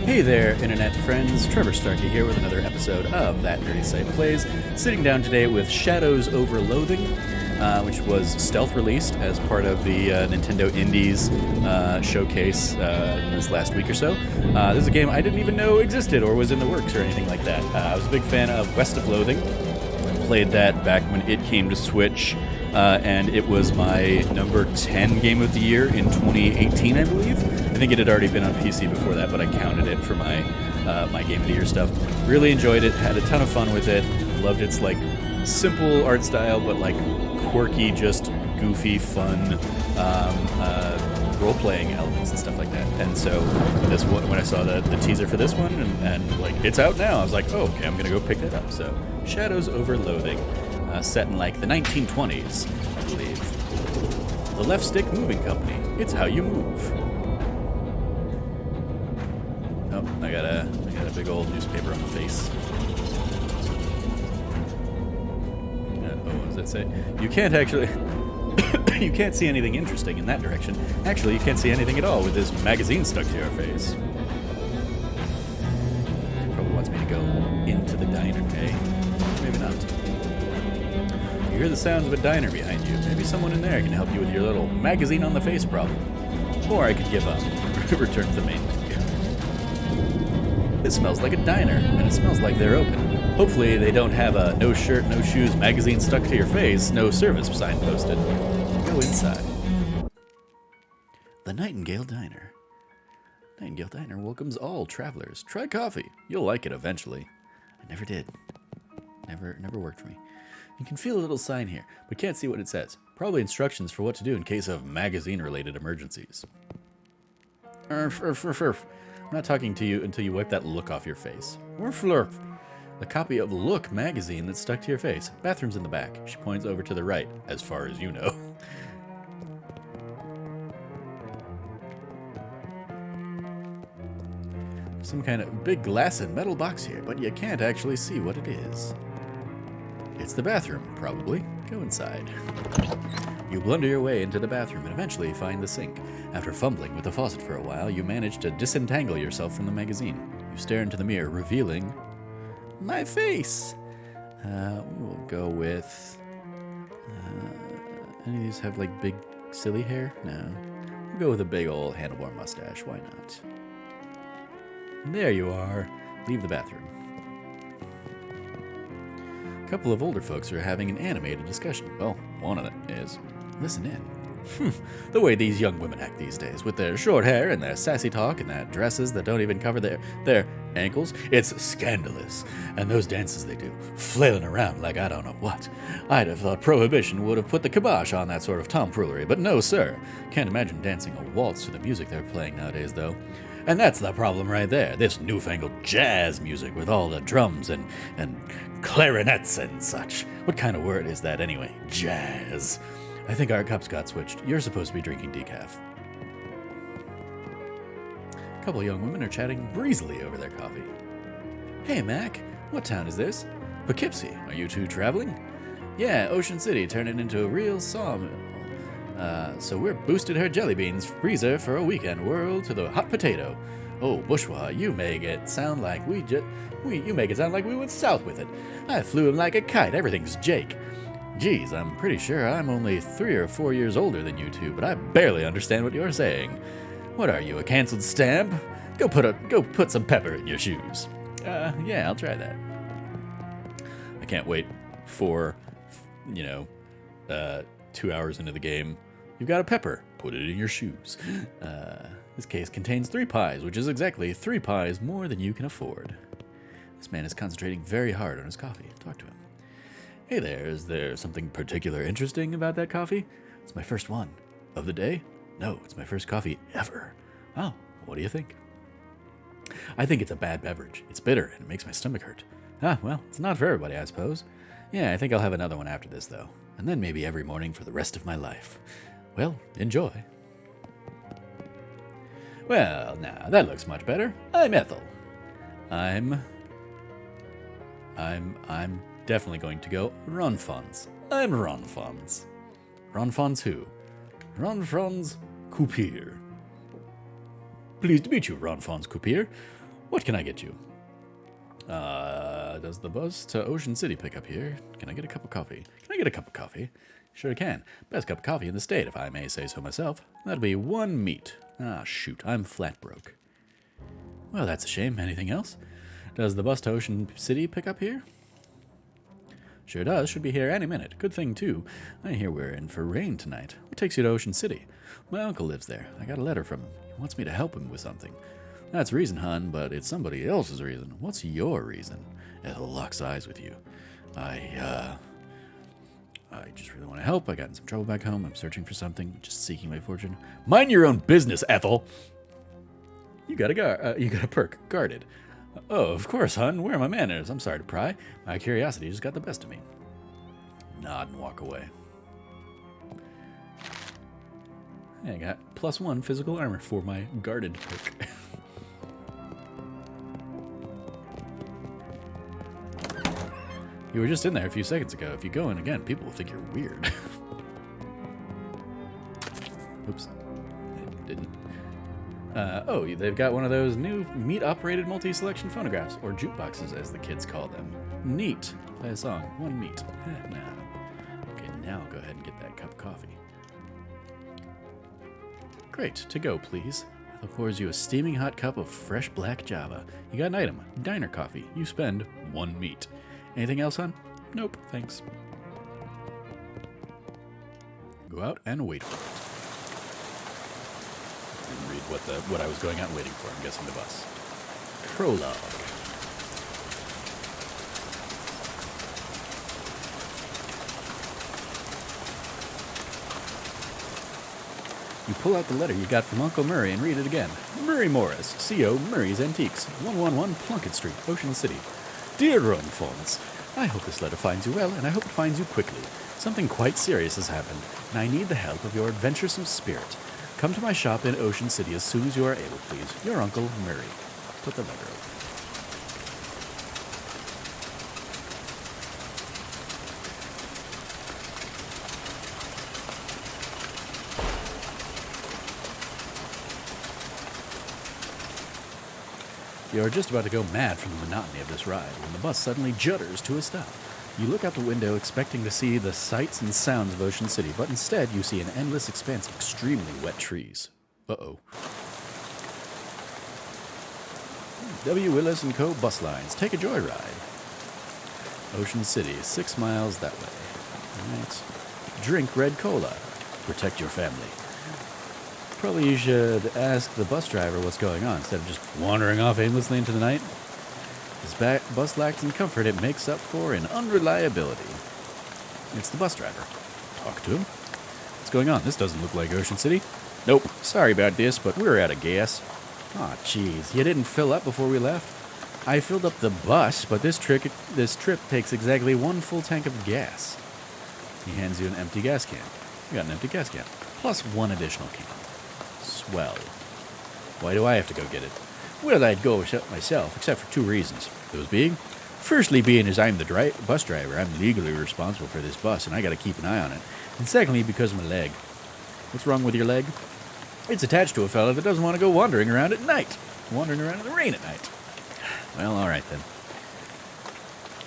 Hey there, internet friends. Trevor Starkey here with another episode of That Nerdy Site Plays. Sitting down today with Shadows Over Loathing, which was stealth released as part of the Nintendo Indies showcase in this last week or so. This is a game I didn't even know existed or was in the works or anything like that. I was a big fan of West of Loathing. Played that back when it came to Switch, and it was my number 10 game of the year in 2018, I believe. I think it had already been on PC before that, but I counted it for my my game of the year stuff. Really enjoyed it, had a ton of fun with it. Loved its like simple art style, but like quirky, just goofy, fun role-playing elements and stuff like that. And so this one, when I saw the teaser for this one, and like it's out now, I was like, oh, okay, I'm gonna go pick that up. So Shadows Over Loathing, set in like the 1920s, I believe. The Left Stick Moving Company. It's how you move. Oh, I got a big old newspaper on my face. What does that say? You can't actually... you can't see anything interesting in that direction. Actually, you can't see anything at all with this magazine stuck to your face. Probably wants me to go into the diner, eh? Maybe not. You hear the sounds of a diner behind you. Maybe someone in there can help you with your little magazine on the face problem. Or I could give up. Return to the main menu. It smells like a diner, and it smells like they're open. Hopefully they don't have a no shirt, no shoes magazine stuck to your face, no service sign posted. Go inside. The Nightingale Diner. Nightingale Diner welcomes all travelers. Try coffee. You'll like it eventually. I never did. Never worked for me. You can feel a little sign here, but can't see what it says. Probably instructions for what to do in case of magazine-related emergencies. I'm not talking to you until you wipe that look off your face. The copy of Look magazine that's stuck to your face. Bathroom's in the back. She points over to the right, as far as you know. Some kind of big glass and metal box here, but you can't actually see what it is. It's the bathroom, probably. Go inside. You blunder your way into the bathroom and eventually find the sink. After fumbling with the faucet for a while, you manage to disentangle yourself from the magazine. You stare into the mirror, revealing my face. We'll go with... any of these have like big silly hair? No. We'll go with a big old handlebar mustache. Why not? There you are. Leave the bathroom. A couple of older folks are having an animated discussion. Well, one of them is. Listen in. The way these young women act these days, with their short hair and their sassy talk and their dresses that don't even cover their ankles, it's scandalous. And those dances they do, flailing around like I don't know what. I'd have thought Prohibition would have put the kibosh on that sort of tomfoolery, but no, sir. Can't imagine dancing a waltz to the music they're playing nowadays, though. And that's the problem right there, this newfangled jazz music with all the drums and clarinets and such. What kind of word is that anyway? Jazz. I think our cups got switched. You're supposed to be drinking decaf. A couple of young women are chatting breezily over their coffee. Hey, Mac, what town is this? Poughkeepsie. Are you two traveling? Yeah, Ocean City turned it into a real sawmill. So we're boosted her jelly beans freezer for a weekend whirl to the hot potato. Oh, bourgeois, you make it sound like we went south with it. I flew him like a kite. Everything's Jake. Geez, I'm pretty sure I'm only 3 or 4 years older than you two, but I barely understand what you're saying. What are you, a canceled stamp? Go put some pepper in your shoes. Yeah, I'll try that. I can't wait for, 2 hours into the game. You've got a pepper. Put it in your shoes. This case contains 3 pies, which is exactly 3 pies more than you can afford. This man is concentrating very hard on his coffee. Talk to him. Hey there, is there something particular interesting about that coffee? It's my first one. Of the day? No, it's my first coffee ever. Oh, what do you think? I think it's a bad beverage. It's bitter and it makes my stomach hurt. Ah, well, it's not for everybody, I suppose. Yeah, I think I'll have another one after this, though. And then maybe every morning for the rest of my life. Well, enjoy. Well, now, that looks much better. I'm Ethel. I'm definitely going to go Ronfons. I'm Ronfons. Ronfons who? Ronfons Coupier. Pleased to meet you, Ronfons Coupier. What can I get you? Does the bus to Ocean City pick up here? Can I get a cup of coffee? Can I get a cup of coffee? Sure can. Best cup of coffee in the state, if I may say so myself. That'll be 1 meat. Ah, shoot, I'm flat broke. Well, that's a shame. Anything else? Does the bus to Ocean City pick up here? Sure does. Should be here any minute. Good thing, too. I hear we're in for rain tonight. What takes you to Ocean City? My uncle lives there. I got a letter from him. He wants me to help him with something. That's reason, hon, but it's somebody else's reason. What's your reason? Ethel locks eyes with you. I just really want to help. I got in some trouble back home. I'm searching for something, just seeking my fortune. Mind your own business, Ethel! You got a perk. Guarded. Oh, of course, hon. Where are my manners? I'm sorry to pry. My curiosity just got the best of me. Nod and walk away. I got +1 physical armor for my guarded perk. You were just in there a few seconds ago. If you go in again, people will think you're weird. Oops. I didn't. Oh, they've got one of those new meat-operated multi-selection phonographs, or jukeboxes, as the kids call them. Neat. Play a song. 1 meat. Now. Okay, now go ahead and get that cup of coffee. Great. To go, please. Ethel pours you a steaming hot cup of fresh black java. You got an item. Diner coffee. You spend 1 meat. Anything else, hon? Nope, thanks. Go out and wait for it. And read what I was going out and waiting for. I'm guessing the bus. Prologue. You pull out the letter you got from Uncle Murray and read it again. Murray Morris, C.O. Murray's Antiques, 111 Plunkett Street, Ocean City. Dear Rowan Fawns, I hope this letter finds you well, and I hope it finds you quickly. Something quite serious has happened, and I need the help of your adventuresome spirit. Come to my shop in Ocean City as soon as you are able, please. Your Uncle Murray. Put the letter open. You're just about to go mad from the monotony of this ride when the bus suddenly judders to a stop. You look out the window expecting to see the sights and sounds of Ocean City, but instead you see an endless expanse of extremely wet trees. Uh-oh. W. Willis & Co. bus lines. Take a joyride. Ocean City, 6 miles that way. All right. Drink red cola. Protect your family. Probably you should ask the bus driver what's going on instead of just wandering off aimlessly into the night. This bus lacks in comfort it makes up for in unreliability. It's the bus driver. Talk to him. What's going on? This doesn't look like Ocean City. Nope. Sorry about this, but we're out of gas. Aw, jeez. You didn't fill up before we left? I filled up the bus, but this trip takes exactly 1 full tank of gas. He hands you an empty gas can. You got an empty gas can. Plus 1 additional can. Swell. Why do I have to go get it? Well, I'd go myself, except for 2 reasons. Those being, firstly being as I'm the bus driver, I'm legally responsible for this bus, and I gotta keep an eye on it. And secondly, because of my leg. What's wrong with your leg? It's attached to a fella that doesn't want to go wandering around at night. Wandering around in the rain at night. Well, alright then.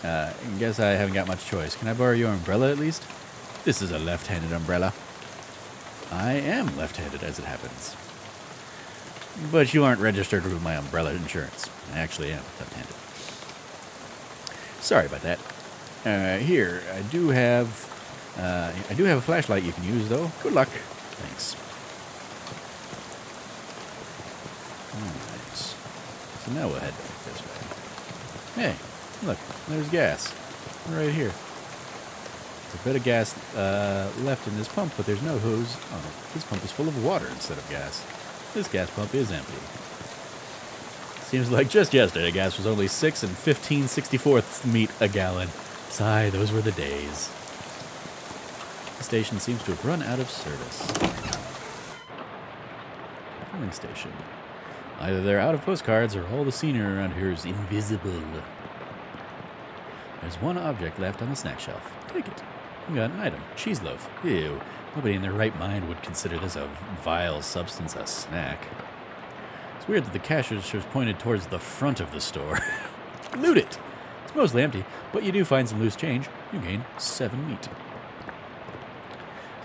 I guess I haven't got much choice. Can I borrow your umbrella at least? This is a left-handed umbrella. I am left-handed, as it happens. But you aren't registered with my umbrella insurance. I actually am left-handed. Sorry about that. Here, I do have a flashlight you can use, though. Good luck. Thanks. Alright. So now we'll head back this way. Hey, look, there's gas. Right here. There's a bit of gas left in this pump, but there's no hose. Oh, this pump is full of water instead of gas. This gas pump is empty. Seems like just yesterday gas was only 6 15/64 meat a gallon. Sigh, those were the days. The station seems to have run out of service. Filling station. Either they're out of postcards or all the scenery around here is invisible. There's 1 object left on the snack shelf. Take it. You got an item. Cheese loaf. Ew. Nobody in their right mind would consider this a vile substance a snack. It's weird that the cash register is pointed towards the front of the store. Loot it! It's mostly empty, but you do find some loose change. You gain 7 meat.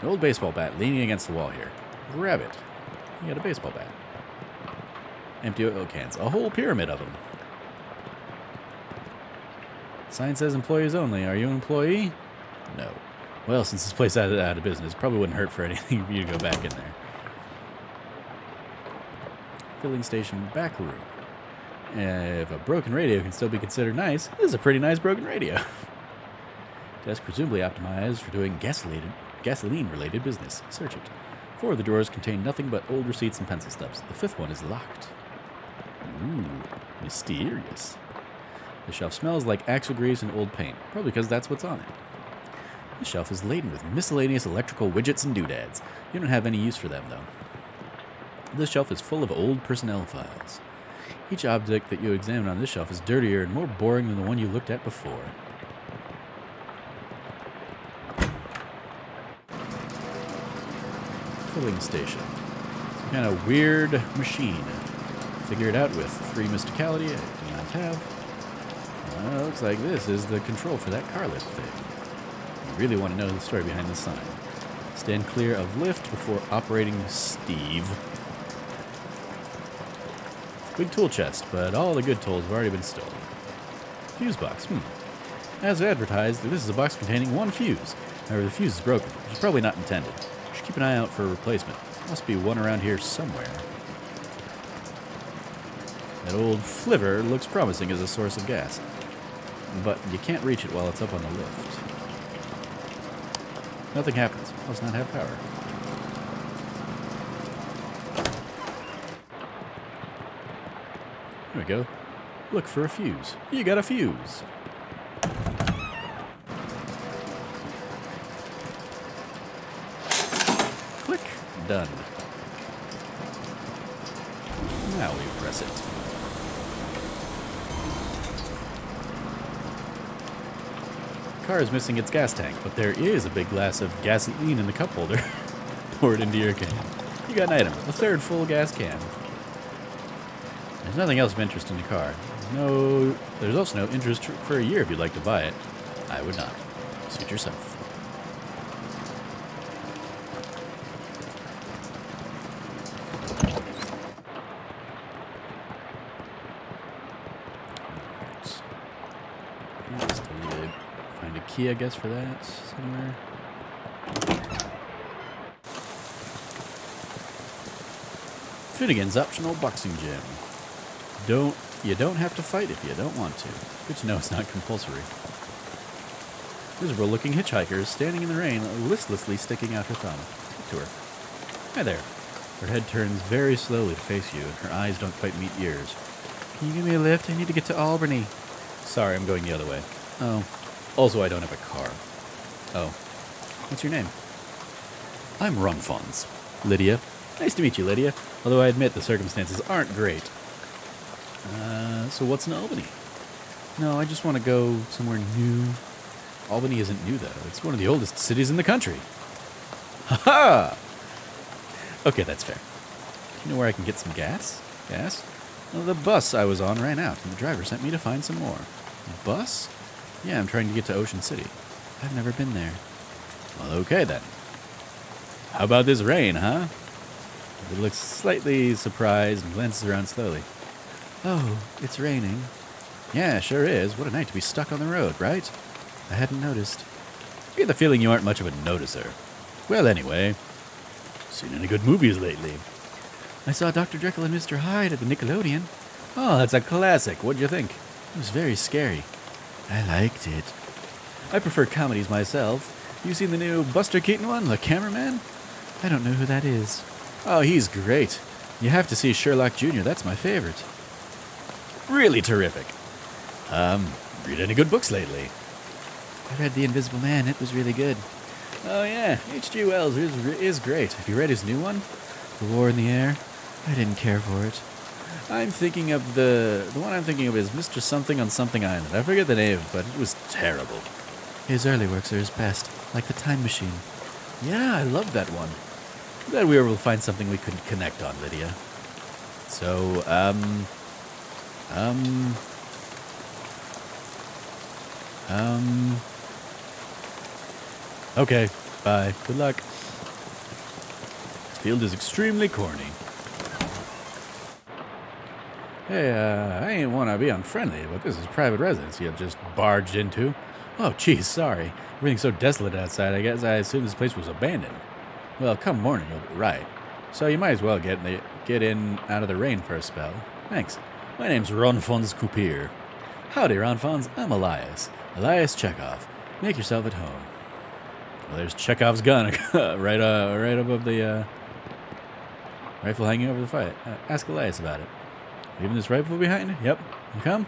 An old baseball bat leaning against the wall here. Grab it. You got a baseball bat. Empty oil cans. A whole pyramid of them. Sign says employees only. Are you an employee? No. Well, since this place is out of business, probably wouldn't hurt for anything for you to go back in there. Filling station back room. If a broken radio can still be considered nice, this is a pretty nice broken radio. Desk presumably optimized for doing gasoline-related business. Search it. 4 of the drawers contain nothing but old receipts and pencil stubs. The 5th one is locked. Ooh, mysterious. The shelf smells like axle grease and old paint, probably because that's what's on it. The shelf is laden with miscellaneous electrical widgets and doodads. You don't have any use for them, though. This shelf is full of old personnel files. Each object that you examine on this shelf is dirtier and more boring than the one you looked at before. Filling station. Some kind of weird machine. Figure it out with 3 mysticality. I do not have. Looks like this is the control for that car lift thing. You really want to know the story behind this sign. Stand clear of lift before operating Steve. Big tool chest, but all the good tools have already been stolen. Fuse box. As advertised, this is a box containing 1 fuse. However, the fuse is broken, which is probably not intended. You should keep an eye out for a replacement. Must be one around here somewhere. That old flivver looks promising as a source of gas, but you can't reach it while it's up on the lift. Nothing happens. Must not have power. Here we go. Look for a fuse. You got a fuse. Click. Done. Now we press it. The car is missing its gas tank, but there is a big glass of gasoline in the cup holder. Pour it into your can. You got an item. A 3rd full gas can. There's nothing else of interest in the car. There's also no interest for a year if you'd like to buy it. I would not. Suit yourself. Find a key, I guess, for that somewhere. Finnegan's optional boxing gym. You don't have to fight if you don't want to. Good to know it's not compulsory. Miserable-looking hitchhiker is standing in the rain, listlessly sticking out her thumb. Talk to her. Hi there. Her head turns very slowly to face you, and her eyes don't quite meet yours. Can you give me a lift? I need to get to Albany. Sorry, I'm going the other way. Oh. Also, I don't have a car. Oh. What's your name? I'm Runfons. Lydia. Nice to meet you, Lydia. Although I admit the circumstances aren't great. So what's in Albany? No, I just want to go somewhere new. Albany isn't new, though. It's one of the oldest cities in the country. Ha-ha! Okay, that's fair. Do you know where I can get some gas? Gas? Well, the bus I was on ran out, and the driver sent me to find some more. Bus? Yeah, I'm trying to get to Ocean City. I've never been there. Well, okay, then. How about this rain, huh? He looks slightly surprised and glances around slowly. Oh, it's raining. Yeah, sure is. What a night to be stuck on the road, right? I hadn't noticed. I get the feeling you aren't much of a noticer. Well, anyway, seen any good movies lately? I saw Dr. Jekyll and Mr. Hyde at the Nickelodeon. Oh, that's a classic. What'd you think? It was very scary. I liked it. I prefer comedies myself. You seen the new Buster Keaton one, The Cameraman? I don't know who that is. Oh, he's great. You have to see Sherlock Jr. That's my favorite. Really terrific. Read any good books lately? I read The Invisible Man. It was really good. Oh, yeah. H.G. Wells is great. Have you read his new one? The War in the Air? I didn't care for it. I'm thinking of the one I'm thinking of is Mr. Something on Something Island. I forget the name, but it was terrible. His early works are his best, like The Time Machine. Yeah, I love that one. Glad we were able to find something we could connect on, Lydia. So, okay, bye. Good luck. This field is extremely corny. Hey, I ain't want to be unfriendly, but this is private residence you just barged into. Oh, geez, sorry. Everything's so desolate outside, I guess I assumed this place was abandoned. Well, come morning, you'll be right. So you might as well get in out of the rain for a spell. Thanks. My name's Ronfons Kupir. Howdy, Ronfons. I'm Elias. Elias Chekhov. Make yourself at home. Well, there's Chekhov's gun right above the rifle hanging over the fight. Ask Elias about it. Leaving this rifle behind? Yep. You come?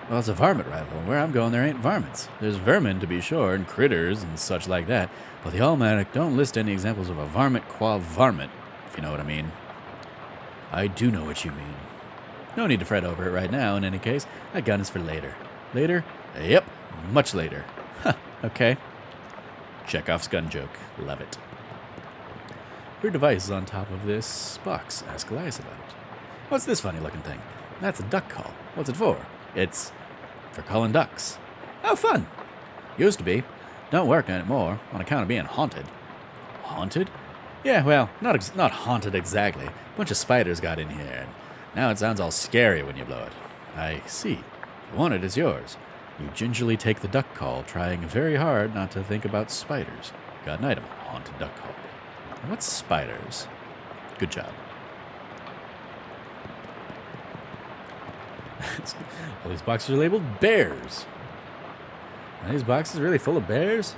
Well, it's a varmint rifle. Where I'm going, there ain't varmints. There's vermin, to be sure, and critters and such like that, but the Almanac don't list any examples of a varmint qua varmint, if you know what I mean. I do know what you mean. No need to fret over it right now, in any case. That gun is for later. Later? Yep, much later. Huh, okay. Chekhov's gun joke. Love it. Your device is on top of this box. Ask Elias about it. What's this funny-looking thing? That's a duck call. What's it for? It's for calling ducks. Oh, fun. Used to be. Don't work anymore on account of being haunted. Haunted? Yeah, well, not haunted exactly. A bunch of spiders got in here, and now it sounds all scary when you blow it. I see. If you want it, it's yours. You gingerly take the duck call, trying very hard not to think about spiders. Got an item. Haunted duck call. What's spiders? Good job. All these boxes are labeled bears. Are these boxes really full of bears?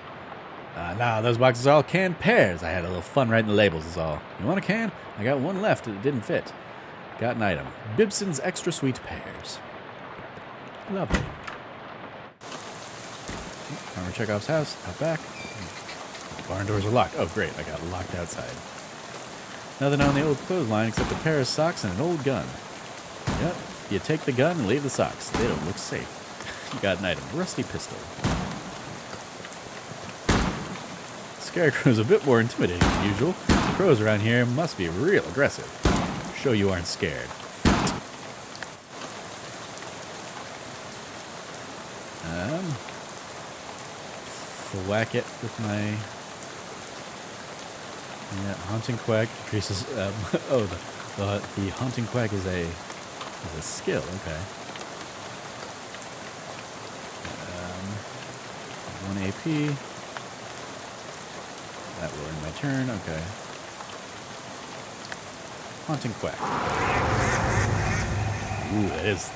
Nah, those boxes are all canned pears. I had a little fun writing the labels is all. You want a can? I got one left that didn't fit. Got an item. Bibson's Extra Sweet Pears. Lovely. Farmer Chekhov's house, out back. Barn doors are locked. Oh, great, I got locked outside. Nothing on the old clothesline except a pair of socks and an old gun. Yep. You take the gun and leave the socks. They don't look safe. You got an item. Rusty pistol. Scarecrow's a bit more intimidating than usual. The crows around here must be real aggressive. Show you aren't scared. Whack it with my haunting quack increases. The haunting quack is a skill. Okay. 1 AP. That will end my turn. Okay. Haunting quack. Ooh,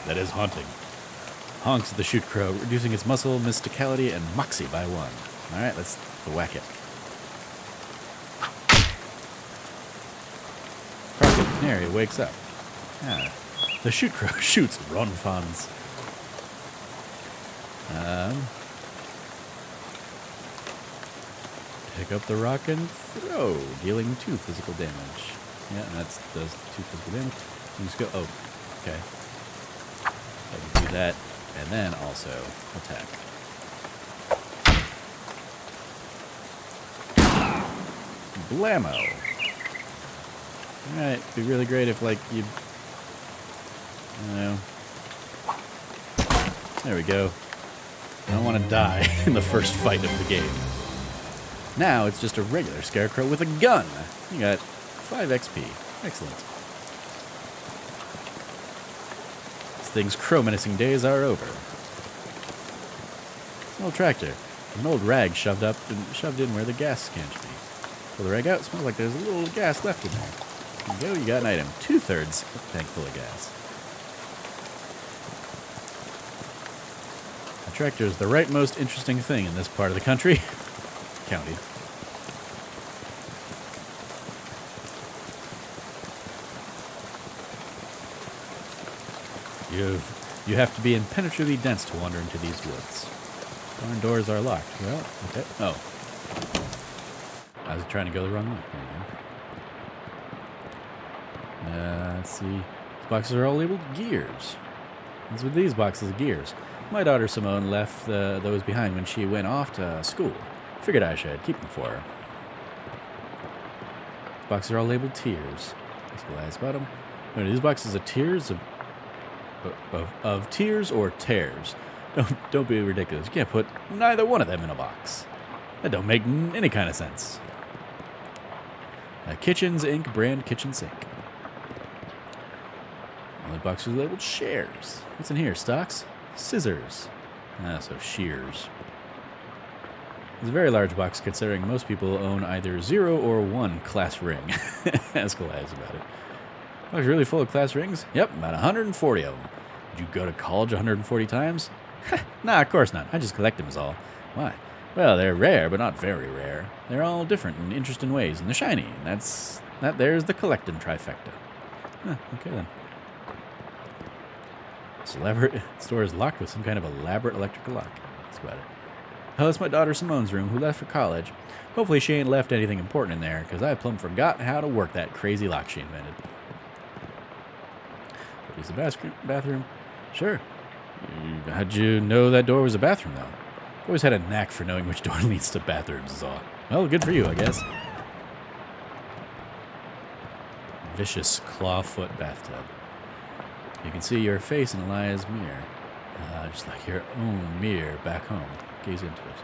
that is haunting. Honks at the shoot crow, reducing its muscle, mysticality, and moxie by 1. Alright, let's whack it. Crockett Canary wakes up. The shoot crow shoots Ronfons. Pick up the rock and throw, dealing 2 physical damage. Yeah, and that does 2 physical damage. You just go, oh, okay. I can do that, and then also attack. Blammo. Alright, it'd be really great if, like, you... I don't know. There we go. I don't want to die in the first fight of the game. Now it's just a regular scarecrow with a gun. You got 5 XP. Excellent. This thing's crow-menacing days are over. An old tractor. An old rag shoved in where the gas can should be. Pull the rag out. Smells like there's a little gas left in there. There you go. You got an item. 2/3 tank full of gas. A tractor is the right most interesting thing in this part of the country. County. You have to be impenetrably dense to wander into these woods. Barn doors are locked. Well, okay. Oh. I was trying to go the wrong way. There you go. Let's see. These boxes are all labeled gears. What's with these boxes of gears? My daughter Simone left those behind when she went off to school. Figured I should keep them for her. These boxes are all labeled tears. Let's go last bottom. Are these boxes of tears of tears or tears? Don't be ridiculous. You can't put neither one of them in a box. That don't make any kind of sense. Kitchens Inc. brand kitchen sink. All the boxes are labeled shares. What's in here? Stocks? Scissors. So shears. It's a very large box considering most people own either 0 or 1 class ring. Ask Elias about it. Box really full of class rings? Yep, about 140 of them. Did you go to college 140 times? Nah, of course not. I just collect them is all. Why? Well, they're rare, but not very rare. They're all different in interesting ways, and they're shiny, and there's the collecting trifecta. Okay then. This elaborate store is locked with some kind of elaborate electrical lock. That's about it. Oh, that's my daughter Simone's room, who left for college. Hopefully she ain't left anything important in there, because I plumb forgot how to work that crazy lock she invented. Is the bathroom? Sure. How'd you know that door was a bathroom, though? I've always had a knack for knowing which door leads to bathrooms is all. Well, good for you, I guess. Vicious clawfoot bathtub. You can see your face in Elias' mirror. Just like your own mirror back home. Gaze into it.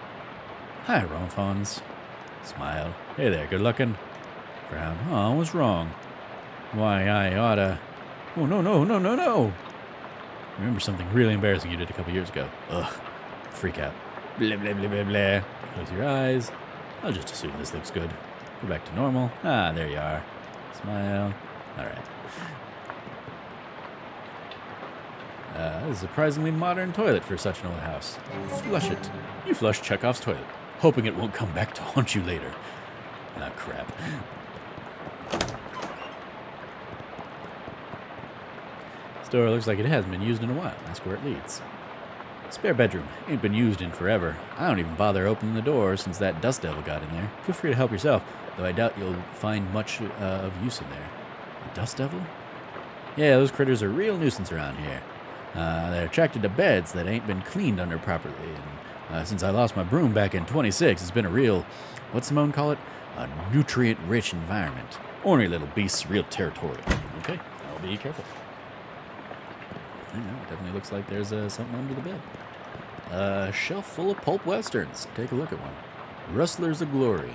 Hi, Ronfons. Smile. Hey there, good looking. Frown. Oh, what's wrong? Why, I oughta... Oh, no. Remember something really embarrassing you did a couple years ago. Ugh. Freak out. Blah, blah, blah, blah, blah. Close your eyes. I'll just assume this looks good. Go back to normal. Ah, there you are. Smile. All right. This is a surprisingly modern toilet for such an old house. Flush it. You flush Chekhov's toilet, hoping it won't come back to haunt you later. Ah, crap. This door looks like it hasn't been used in a while. That's where it leads. Spare bedroom. Ain't been used in forever. I don't even bother opening the door since that dust devil got in there. Feel free to help yourself, though I doubt you'll find much of use in there. A dust devil? Yeah, those critters are a real nuisance around here. They're attracted to beds that ain't been cleaned under properly. And since I lost my broom back in 26, it's been a real, what's Simone call it? A nutrient-rich environment. Ornery little beasts, real territorial. Okay, I'll be careful. Yeah, definitely looks like there's something under the bed. A shelf full of pulp westerns. Take a look at one. Rustlers of Glory.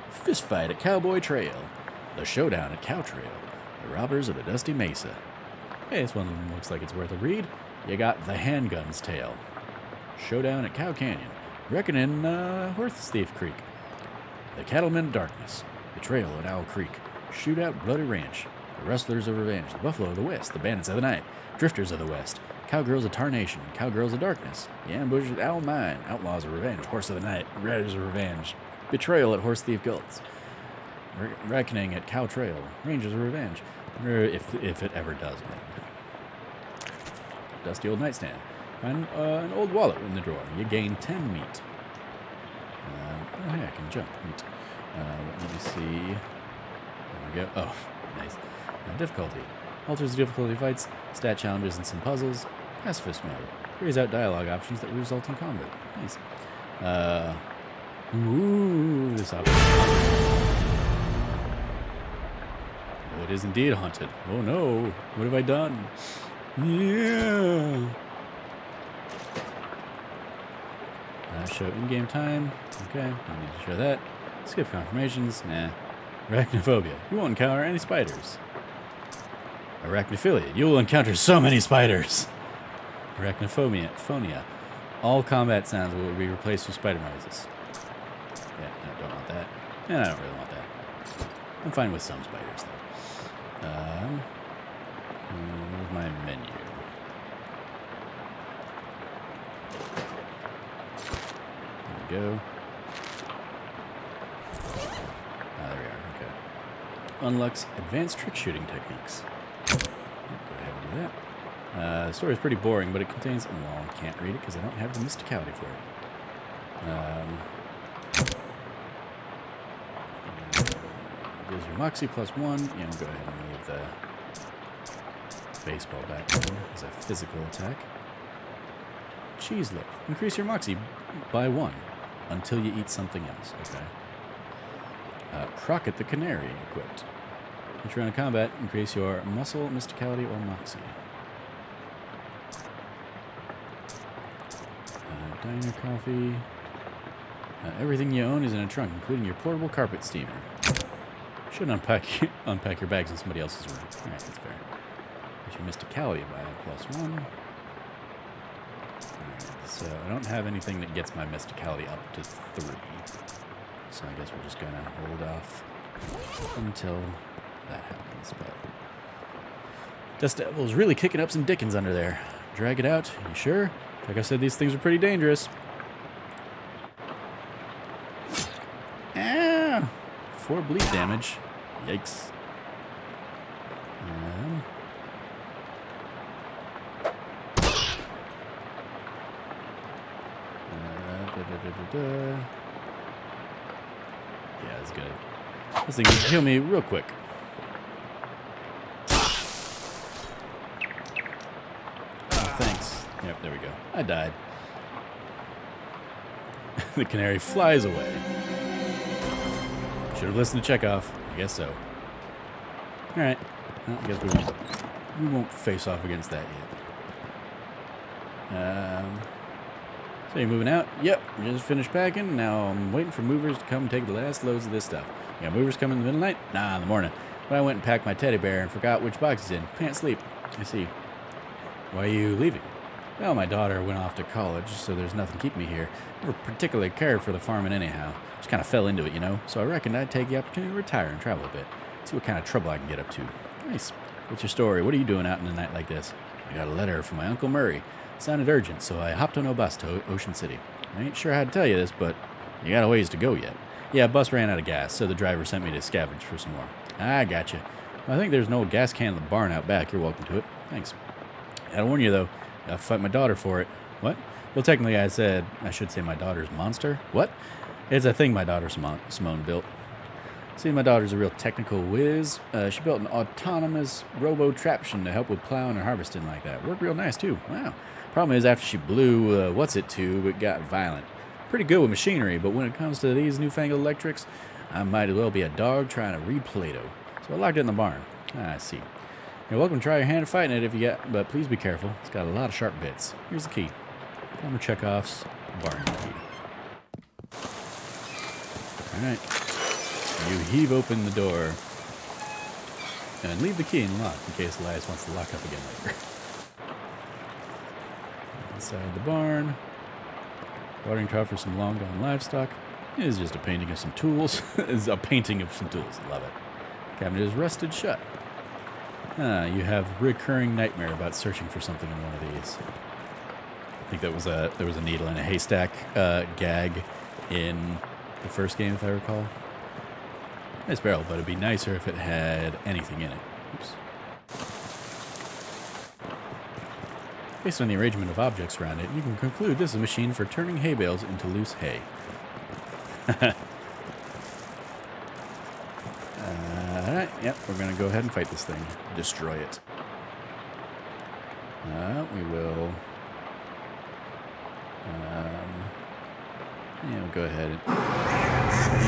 Fist fight at Cowboy Trail. The showdown at Cow Trail. The robbers of the Dusty Mesa. Hey, this one looks like it's worth a read. You got The Handgun's Tale. Showdown at Cow Canyon. Reckoning Horse Thief Creek. The Cattlemen of Darkness. Betrayal at Owl Creek. Shootout Bloody Ranch. The Rustlers of Revenge. The Buffalo of the West. The Bandits of the Night. Drifters of the West. Cowgirls of Tarnation. Cowgirls of Darkness. The Ambush at Owl Mine. Outlaws of Revenge. Horse of the Night. Riders of Revenge. Betrayal at Horse Thief Gulch. Reckoning at Cow Trail. Rangers of Revenge. If it ever does end. Dusty old nightstand. Find an old wallet in the drawer. You gain 10 meat. Oh, hey, I can jump. Meat. Let me see. There we go. Oh, nice. Difficulty. Alters the difficulty fights, stat challenges, and some puzzles. Pacifist mode. Carries out dialogue options that result in combat. Nice. This option. Oh, it is indeed haunted. Oh no. What have I done? Yeah. Show in-game time. Okay, don't need to show that. Skip confirmations. Nah. Arachnophobia. You won't encounter any spiders. Arachnophilia. You will encounter so many spiders. Arachnophobia. All combat sounds will be replaced with spider noises. Yeah, I don't want that. And I don't really want that. I'm fine with some spiders, though. Where's my menu? There we go. There we are. Okay. Unlocks advanced trick shooting techniques. Go ahead and do that. The story is pretty boring, but it contains... Well, I can't read it because I don't have the mysticality for it. Gives your Moxie +1. Yeah, we'll go ahead and leave the baseball bat as a physical attack. Cheese loaf. Increase your Moxie by 1 until you eat something else. Okay. Crockett the Canary equipped. Each round of combat, increase your muscle, mysticality, or moxie. Diner coffee. Everything you own is in a trunk, including your portable carpet steamer. Should unpack your bags in somebody else's room. All right, that's fair. There's your mysticality by +1. All right, so I don't have anything that gets my mysticality up to 3. So I guess we're just gonna hold off until that happens. But Dust Devil's really kicking up some dickens under there. Drag it out. You sure? Like I said, these things are pretty dangerous. Ah! 4 bleed damage. Yikes. Yeah, that's good. This thing can kill me real quick. Oh, thanks. Yep, there we go. I died. The canary flies away. Should have listened to Chekhov. I guess so. Alright. Well, I guess we won't face off against that yet. So you're moving out? Yep. Just finished packing. Now I'm waiting for movers to come take the last loads of this stuff. Yeah, movers come in the middle of the night? Nah, in the morning. But I went and packed my teddy bear and forgot which box it's in. Can't sleep. I see. Why are you leaving? Well, my daughter went off to college, so there's nothing keeping me here. Never particularly cared for the farming anyhow. Just kind of fell into it, you know? So I reckoned I'd take the opportunity to retire and travel a bit. See what kind of trouble I can get up to. Nice. What's your story? What are you doing out in a night like this? I got a letter from my Uncle Murray. It sounded urgent, so I hopped on a bus to Ocean City. I ain't sure how to tell you this, but you got a ways to go yet. Yeah, bus ran out of gas, so the driver sent me to scavenge for some more. I gotcha. I think there's an old gas can in the barn out back. You're welcome to it. Thanks. I gotta warn you, though. I have to fight my daughter for it. What? Well, technically, I should say my daughter's monster. What? It's a thing my daughter Simone built. See, my daughter's a real technical whiz. She built an autonomous robo-traption to help with plowing and harvesting like that. Worked real nice, too. Wow. Problem is, after she blew what's-it-tube, it got violent. Pretty good with machinery, but when it comes to these newfangled electrics, I might as well be a dog trying to read Play-Doh. So I locked it in the barn. I see. You're welcome to try your hand at fighting it if you get, but please be careful. It's got a lot of sharp bits. Here's the key. Farmer Chekhov's barn key. All right. You heave open the door and leave the key in lock in case Elias wants to lock up again later. Inside the barn, watering trough for some long gone livestock. It is just a painting of some tools. It's a painting of some tools. Love it. Cabinet is rusted shut. You have recurring nightmare about searching for something in one of these. I think there was a needle in a haystack gag in the first game, if I recall. Nice barrel, but it'd be nicer if it had anything in it. Oops. Based on the arrangement of objects around it, you can conclude this is a machine for turning hay bales into loose hay. Alright, yep, we're going to go ahead and fight this thing. Destroy it. We will... yeah, we'll go ahead and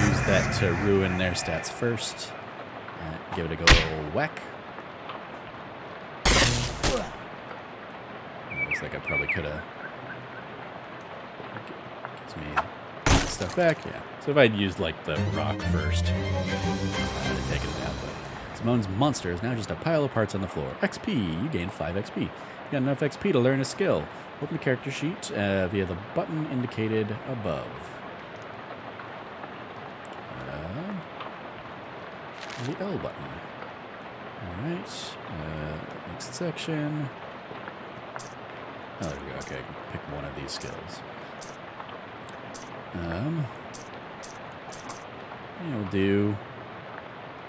use that to ruin their stats first. Give it a good old whack. Looks like I probably could have... Gives me stuff back, yeah. So if I'd used, like, the rock first, I'd have taken it out, but Simone's monster is now just a pile of parts on the floor. XP, you gained 5 XP. You got enough XP to learn a skill. Open the character sheet via the button indicated above. The L button. Alright, next section. Oh, there we go. Okay, I can pick one of these skills. And we'll do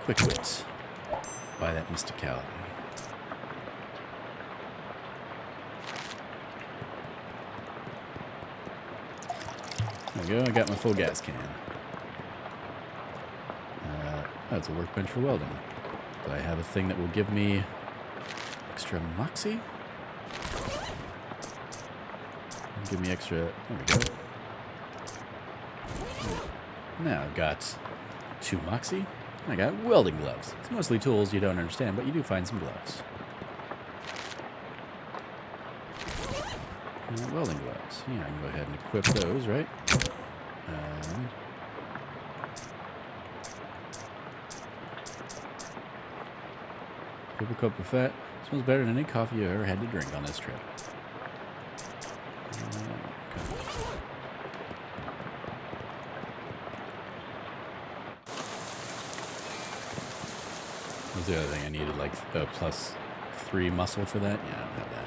Quick Wit. Buy that mysticality. There we go, I got my full gas can. Oh, it's a workbench for welding. Do I have a thing that will give me extra moxie? Give me extra... There we go. Now I've got 2 moxie I got welding gloves. It's mostly tools you don't understand, but you do find some gloves. Welding gloves. Yeah, I can go ahead and equip those, right? Paper cup of fat. Smells better than any coffee you ever had to drink on this trip. What's the other thing I needed? Like +3 muscle for that? Yeah, I don't have that.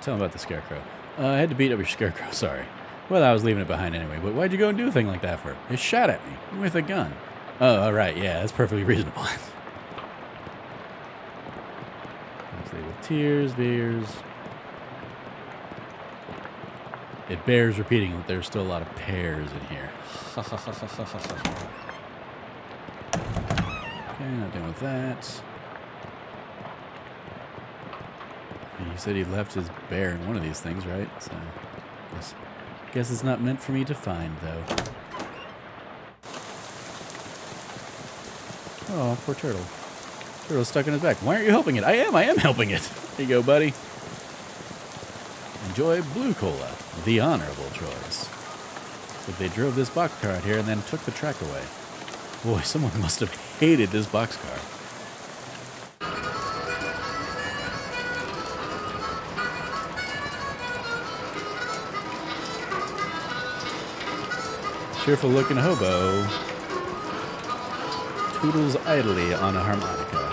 Tell him about the scarecrow. I had to beat up your scarecrow, sorry. Well, I was leaving it behind anyway, but why'd you go and do a thing like that for? It shot at me with a gun. Oh, all right, yeah, that's perfectly reasonable. With tears, beers. It bears repeating that there's still a lot of pears in here. Okay, not done with that. He said he left his bear in one of these things, right? So, guess it's not meant for me to find, though. Oh, poor turtle. Turtle's stuck in his back. Why aren't you helping it? I am helping it. There you go, buddy. Enjoy blue cola, the honorable choice. But they drove this boxcar out here and then took the track away. Boy, someone must have hated this boxcar. Cheerful-looking hobo toodles idly on a harmonica.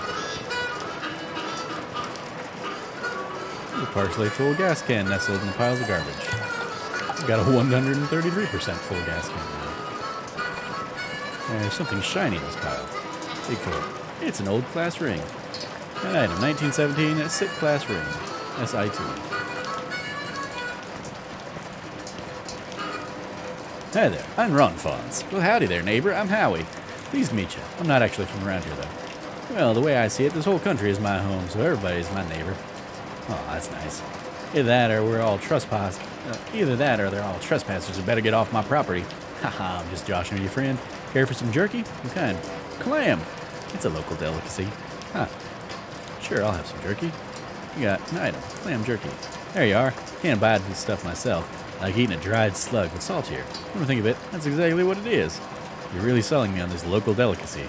A partially full gas can nestled in the piles of garbage. Got a 133% full gas can now. There's something shiny in this pile. Dig for it. It's an old class ring. An item, 1917, a SIT class ring. SIT. Hi there, I'm Ron Fons. Well, howdy there, neighbor. I'm Howie. Pleased to meet you. I'm not actually from around here, though. Well, the way I see it, this whole country is my home, so everybody's my neighbor. Oh, that's nice. Either that or they're all trespassers who better get off my property. Haha, I'm just joshing with your friend. Care for some jerky? What kind? Clam. It's a local delicacy. Huh. Sure, I'll have some jerky. You got an item, clam jerky. There you are. Can't buy this stuff myself. Like eating a dried slug, but saltier. Come to think of it, that's exactly what it is. You're really selling me on this local delicacy.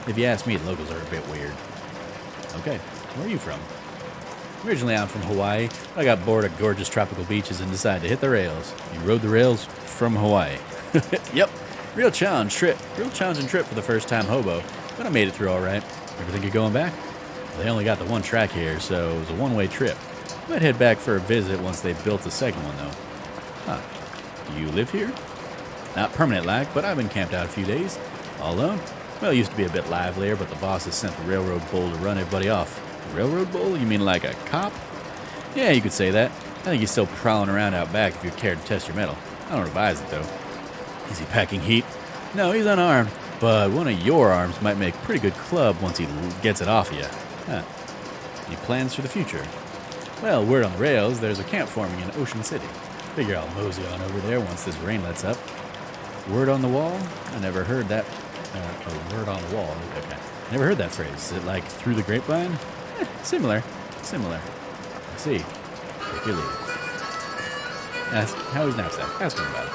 If you ask me, locals are a bit weird. Okay, where are you from? Originally, I'm from Hawaii. I got bored of gorgeous tropical beaches and decided to hit the rails. You rode the rails from Hawaii. Yep, real challenging trip for the first-time hobo, but I made it through all right. Ever think of going back? Well, they only got the one track here, so it was a one-way trip. Might head back for a visit once they built the second one, though. Huh. Do you live here? Not permanent-like, but I've been camped out a few days. All alone? Well, it used to be a bit livelier, but the boss has sent the railroad bull to run everybody off. The railroad bull? You mean like a cop? Yeah, you could say that. I think he's still prowling around out back if you care to test your mettle. I don't advise it, though. Is he packing heat? No, he's unarmed, but one of your arms might make a pretty good club once he gets it off of you. Huh. Any plans for the future? Well, word on the rails, there's a camp forming in Ocean City. Figure I'll mosey on over there once this rain lets up. Word on the wall? I never heard that. Word on the wall. Okay. Never heard that phrase. Is it like through the grapevine? Similar. I see. Take your leave. Ask Howie's knapsack. Ask him about it.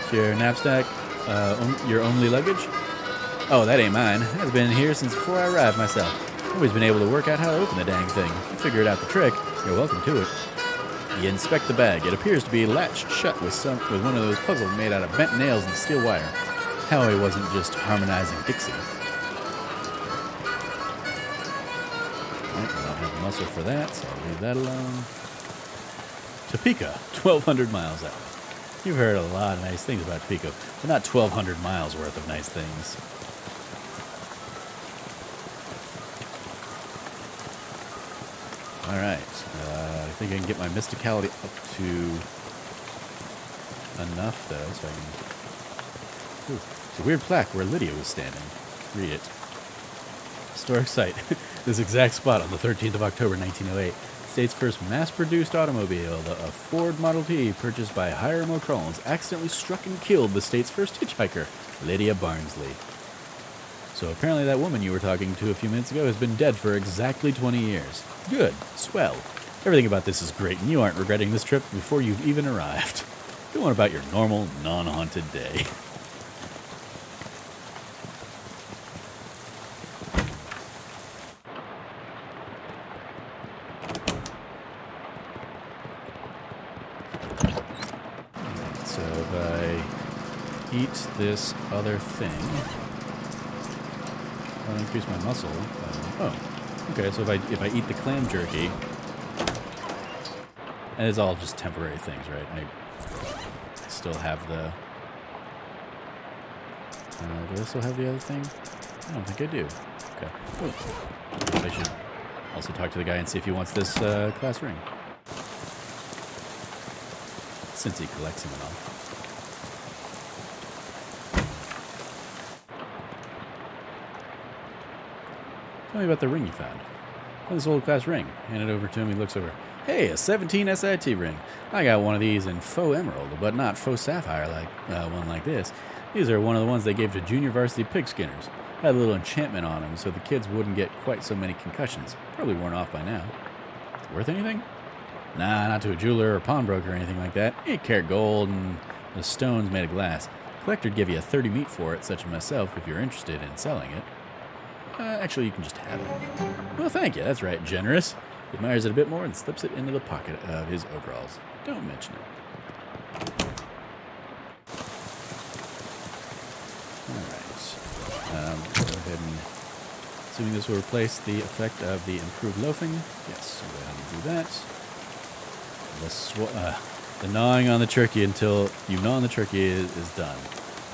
Is your knapsack your only luggage? Oh, that ain't mine. I've been here since before I arrived myself. Always been able to work out how to open the dang thing. You figured out the trick. You're welcome to it. You inspect the bag. It appears to be latched shut with one of those puzzles made out of bent nails and steel wire. Howie wasn't just harmonizing Dixie. Right, I don't have the muscle for that, so I'll leave that alone. Topeka, 1,200 miles out. You've heard a lot of nice things about Topeka, but not 1,200 miles worth of nice things. All right. I think I can get my mysticality up to enough, though, so I can... Ooh, it's a weird plaque where Lydia was standing. Read it. Historic site. This exact spot on the 13th of October, 1908. State's first mass-produced automobile, a Ford Model T purchased by Hiram O'Crollins, accidentally struck and killed the state's first hitchhiker, Lydia Barnsley. So apparently that woman you were talking to a few minutes ago has been dead for exactly 20 years. Good. Swell. Everything about this is great, and you aren't regretting this trip before you've even arrived. Go on about your normal, non-haunted day. So if I eat this other thing, I'll increase my muscle. Okay. So if I eat the clam jerky, and it's all just temporary things, right? I still have the. Do I still have the other thing? I don't think I do. Okay. Cool. I should also talk to the guy and see if he wants this class ring, since he collects them and all. Tell me about the ring you found. Oh, this old class ring. Hand it over to him. He looks over. Hey, a 17 SIT ring. I got one of these in faux emerald, but not faux sapphire like one like this. These are one of the ones they gave to junior varsity pig skinners. Had a little enchantment on them so the kids wouldn't get quite so many concussions. Probably worn off by now. Worth anything? Nah, not to a jeweler or pawnbroker or anything like that. 8-karat gold and the stone's made of glass. Collector'd give you a 30 meat for it, such as myself, if you're interested in selling it. Actually, you can just have it. Well, thank you. That's right. Generous. He admires it a bit more and slips it into the pocket of his overalls. Don't mention it. Alright. Go ahead and... Assuming this will replace the effect of the improved loafing. Yes, we'll go ahead and do that. The gnawing on the turkey until you gnaw on the turkey is done.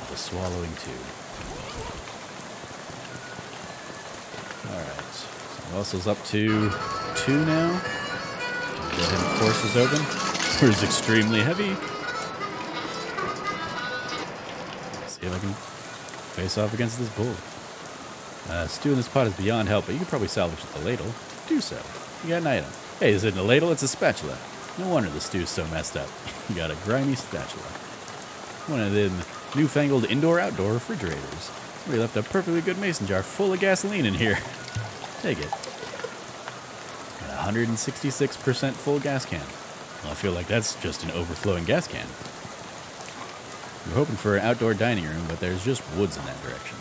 The swallowing too. Alright. So muscle's up to 2 now. Go ahead and force this open. It's extremely heavy. See if I can face off against this bull. Stew in this pot is beyond help, but you could probably salvage the ladle. Do so. You got an item. Hey, is it a ladle? It's a spatula. No wonder the stew's so messed up. You got a grimy spatula. One of them newfangled indoor-outdoor refrigerators. We left a perfectly good mason jar full of gasoline in here. Take it. Got a 166% full gas can. Well, I feel like that's just an overflowing gas can. We're hoping for an outdoor dining room, but there's just woods in that direction.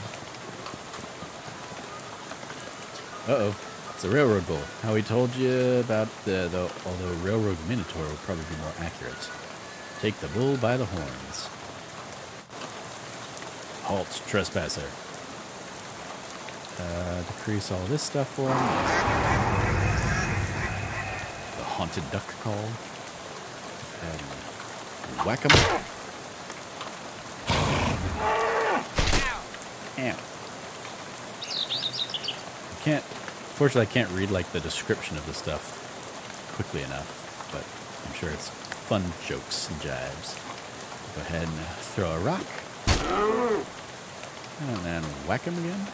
Uh-oh. It's a railroad bull. How he told you about although railroad minotaur would probably be more accurate. Take the bull by the horns. Halt, trespasser. Decrease all this stuff for him. The haunted duck call. And whack him. Ow. Fortunately, I can't read like the description of the stuff quickly enough, but I'm sure it's fun jokes and jibes. Go ahead and throw a rock. And then whack him again.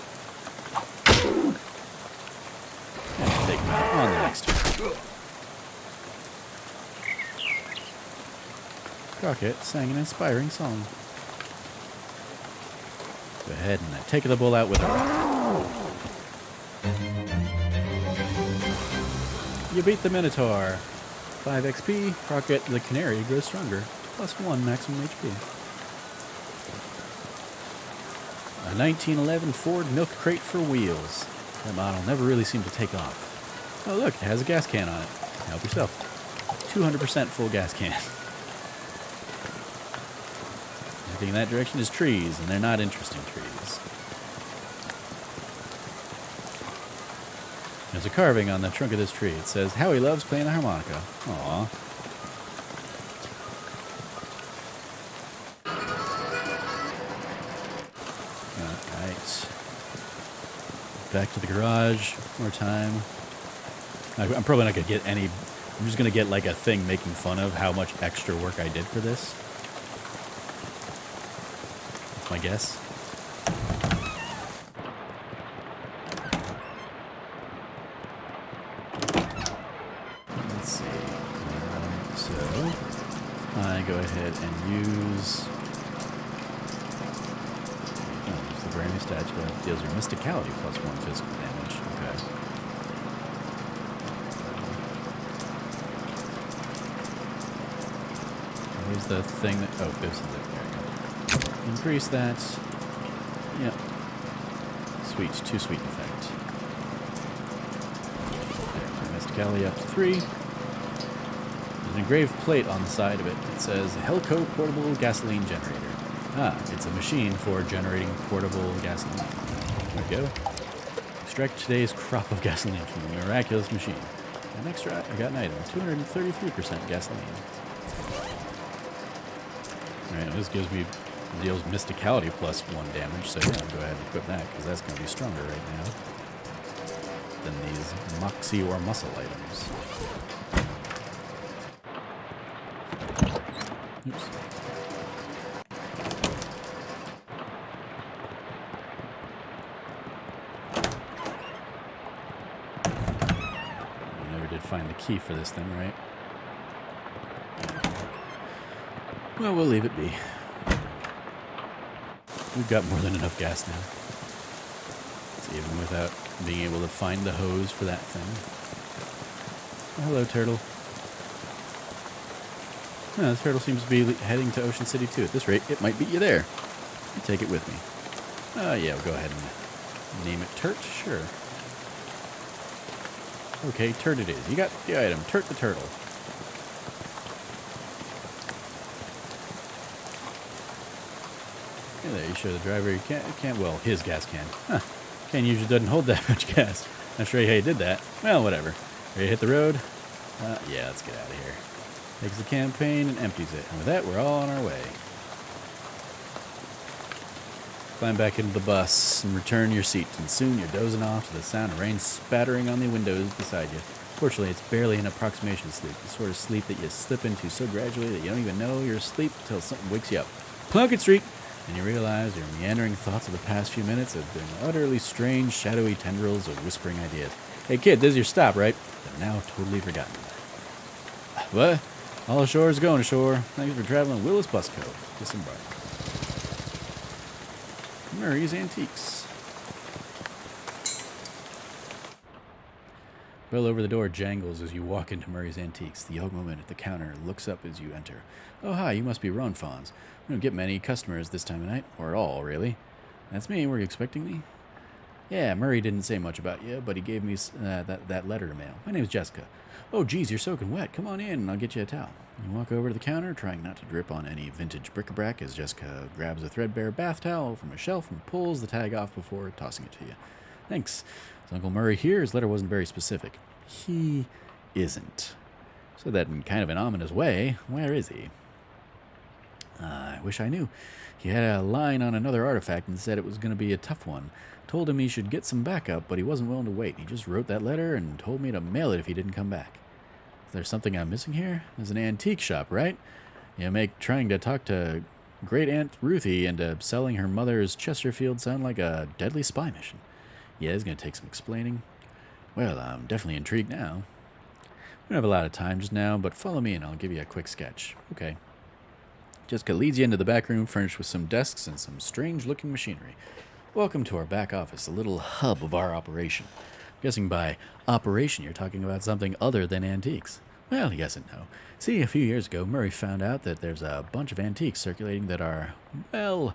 And take him out on the next turn. Crockett sang an inspiring song. Go ahead and take the bull out with a rock. You beat the Minotaur. 5 XP. Crockett the Canary grows stronger. +1 maximum HP. A 1911 Ford milk crate for wheels. That model never really seemed to take off. Oh look, it has a gas can on it. Help yourself. 200% full gas can. Everything in that direction is trees, and they're not interesting trees. There's a carving on the trunk of this tree. It says, Howie loves playing the harmonica. Aww. Alright. Back to the garage. More time. I'm probably not going to get any... I'm just going to get like a thing making fun of how much extra work I did for this. That's my guess. I go ahead and use... Oh, use the brand new statue that deals your mysticality plus 1 physical damage. Okay. Here's the thing that... Oh, this is it. There we go. Increase that. Yep. Sweet. 2 sweet effect. There, mysticality up to 3. There's an engraved plate on the side of it. It says, Helco Portable Gasoline Generator. Ah, it's a machine for generating portable gasoline. There we go. Extract today's crop of gasoline from the miraculous machine. An extra, I got an item. 233% gasoline. Alright, this gives me, deals mysticality plus 1 damage, so yeah, I'll go ahead and equip that, because that's going to be stronger right now than these moxie or muscle items. Oops. I never did find the key for this thing, right? Well, we'll leave it be. We've got more than enough gas now. It's even without being able to find the hose for that thing. Oh, hello, turtle. Oh, the turtle seems to be heading to Ocean City, too. At this rate, it might beat you there. I'll take it with me. Yeah, we'll go ahead and name it Turt. Sure. Okay, Turt it is. You got the item. Turt the turtle. Yeah, there, you show the driver you can't, well, his gas can. Huh. Can usually doesn't hold that much gas. Not sure how you did that. Well, whatever. Ready to hit the road? Yeah, let's get out of here. Takes the campaign and empties it. And with that, we're all on our way. Climb back into the bus and return your seat. And soon you're dozing off to the sound of rain spattering on the windows beside you. Fortunately, it's barely an approximation sleep. The sort of sleep that you slip into so gradually that you don't even know you're asleep until something wakes you up. Plunkett Street! And you realize your meandering thoughts of the past few minutes have been utterly strange, shadowy tendrils of whispering ideas. Hey kid, this is your stop, right? They're now totally forgotten. What? All ashore is going ashore. Thanks for traveling Willis Bus Cove. Disembark. Murray's Antiques. Bell over the door jangles as you walk into Murray's Antiques. The young woman at the counter looks up as you enter. Oh, hi, you must be Ron Fons. We don't get many customers this time of night, or at all, really. That's me. Were you expecting me? Yeah, Murray didn't say much about you, but he gave me that letter to mail. My name's Jessica. Oh, geez, you're soaking wet. Come on in, and I'll get you a towel. You walk over to the counter, trying not to drip on any vintage bric-a-brac as Jessica grabs a threadbare bath towel from a shelf and pulls the tag off before tossing it to you. Thanks. Is Uncle Murray here? His letter wasn't very specific. He isn't. So that in kind of an ominous way, where is he? I wish I knew. He had a line on another artifact and said it was going to be a tough one. Told him he should get some backup, but he wasn't willing to wait. He just wrote that letter and told me to mail it if he didn't come back. Is there something I'm missing here? There's an antique shop, right? You make trying to talk to Great Aunt Ruthie into selling her mother's Chesterfield sound like a deadly spy mission. Yeah, it's going to take some explaining. Well, I'm definitely intrigued now. We don't have a lot of time just now, but follow me and I'll give you a quick sketch. Okay. Jessica leads you into the back room, furnished with some desks and some strange-looking machinery. Welcome to our back office, a little hub of our operation. I'm guessing by operation you're talking about something other than antiques. Well, yes and no. See, a few years ago, Murray found out that there's a bunch of antiques circulating that are, well,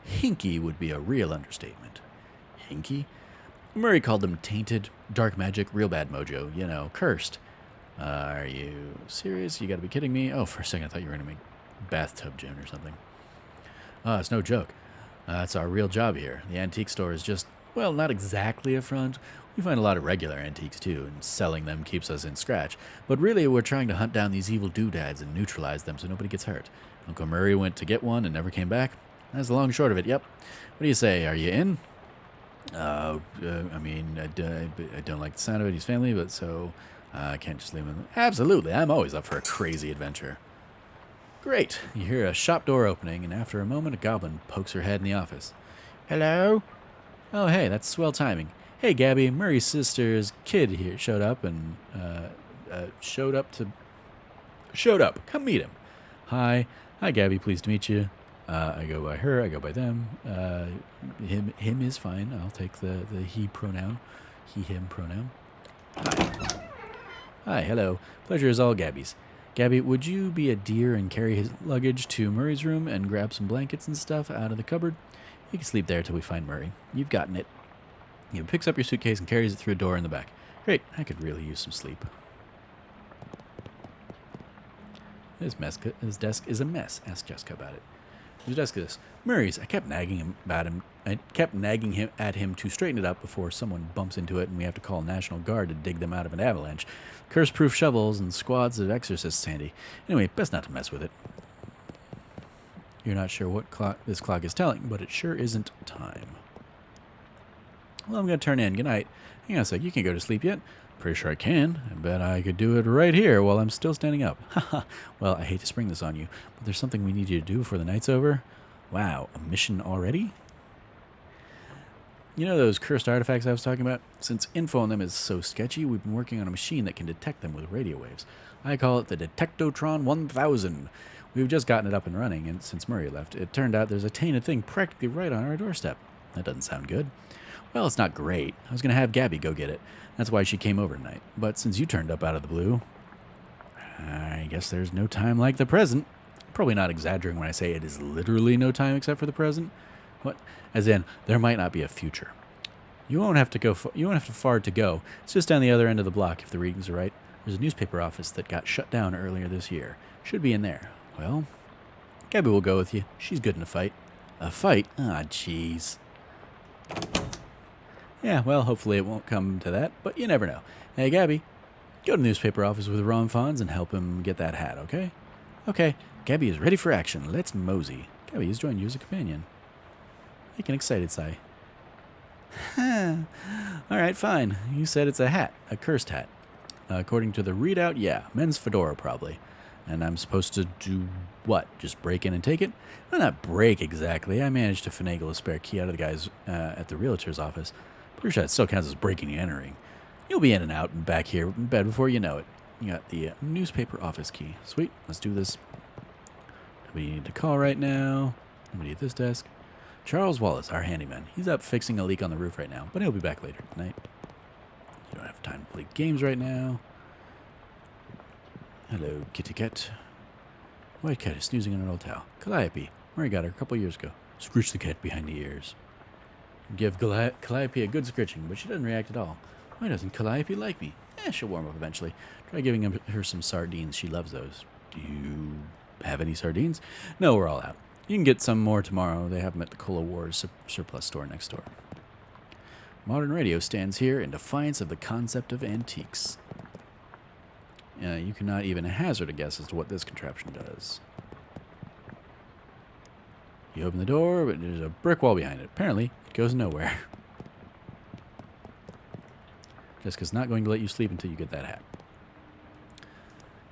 hinky would be a real understatement. Hinky? Murray called them tainted, dark magic, real bad mojo, you know, cursed. Are you serious? You gotta be kidding me. Oh, for a second I thought you were gonna make bathtub gin or something. It's no joke. It's our real job here. The antique store is just, well, not exactly a front. We find a lot of regular antiques too, and selling them keeps us in scratch. But really, we're trying to hunt down these evil doodads and neutralize them so nobody gets hurt. Uncle Murray went to get one and never came back. That's the long and short of it, yep. What do you say? Are you in? I don't like the sound of it. He's family, but so I can't just leave him. Absolutely, I'm always up for a crazy adventure. Great. You hear a shop door opening, and after a moment, a goblin pokes her head in the office. Hello? Oh, hey, that's swell timing. Hey, Gabby, Murray's sister's kid here showed up. Come meet him. Hi. Hi, Gabby. Pleased to meet you. I go by her. I go by them. Him is fine. I'll take the he pronoun. He, him pronoun. Hi. Hi, hello. Pleasure is all Gabby's. Gabby, would you be a dear and carry his luggage to Murray's room and grab some blankets and stuff out of the cupboard? You can sleep there till we find Murray. You've gotten it. He picks up your suitcase and carries it through a door in the back. Great, I could really use some sleep. His desk is a mess. Ask Jessica about it. His desk is Murray's. I kept nagging him at him to straighten it up before someone bumps into it and we have to call National Guard to dig them out of an avalanche. Curse-proof shovels and squads of exorcists handy. Anyway, best not to mess with it. You're not sure what this clock is telling, but it sure isn't time. Well, I'm going to turn in. Good night. Hang on a sec. You can't go to sleep yet? Pretty sure I can. I bet I could do it right here while I'm still standing up. Haha. Well, I hate to spring this on you, but there's something we need you to do before the night's over. Wow, a mission already? You know those cursed artifacts I was talking about? Since info on them is so sketchy, we've been working on a machine that can detect them with radio waves. I call it the Detectotron 1000. We've just gotten it up and running, and since Murray left, it turned out there's a tainted thing practically right on our doorstep. That doesn't sound good. Well, it's not great. I was going to have Gabby go get it. That's why she came over tonight. But since you turned up out of the blue, I guess there's no time like the present. Probably not exaggerating when I say it is literally no time except for the present. What? As in, there might not be a future. You won't have far to go. It's just down the other end of the block if the readings are right. There's a newspaper office that got shut down earlier this year. Should be in there. Well, Gabby will go with you. She's good in a fight. A fight? Ah, jeez. Yeah, well, hopefully it won't come to that, but you never know. Hey, Gabby, go to the newspaper office with Ron Fonz and help him get that hat, okay? Okay, Gabby is ready for action. Let's mosey. Gabby has joined you as a companion. Make an excited sigh. All right, fine. You said it's a hat, a cursed hat. According to the readout, yeah, men's fedora probably. And I'm supposed to do what? Just break in and take it? Well, not break exactly. I managed to finagle a spare key out of the guys at the realtor's office. Pretty sure that still counts as breaking and entering. You'll be in and out and back here in bed before you know it. You got the newspaper office key. Sweet, let's do this. Nobody need to call right now. Nobody at this desk. Charles Wallace, our handyman. He's up fixing a leak on the roof right now, but he'll be back later tonight. You don't have time to play games right now. Hello, kitty cat. White cat is snoozing on an old towel. Calliope. Murray got her a couple years ago. Scritch the cat behind the ears. Give Calliope a good scritching, but she doesn't react at all. Why doesn't Calliope like me? She'll warm up eventually. Try giving her some sardines. She loves those. Do you have any sardines? No, we're all out. You can get some more tomorrow. They have them at the Cola Wars surplus store next door. Modern radio stands here in defiance of the concept of antiques. You cannot even hazard a guess as to what this contraption does. You open the door, but there's a brick wall behind it. Apparently, it goes nowhere. Jessica's not going to let you sleep until you get that hat.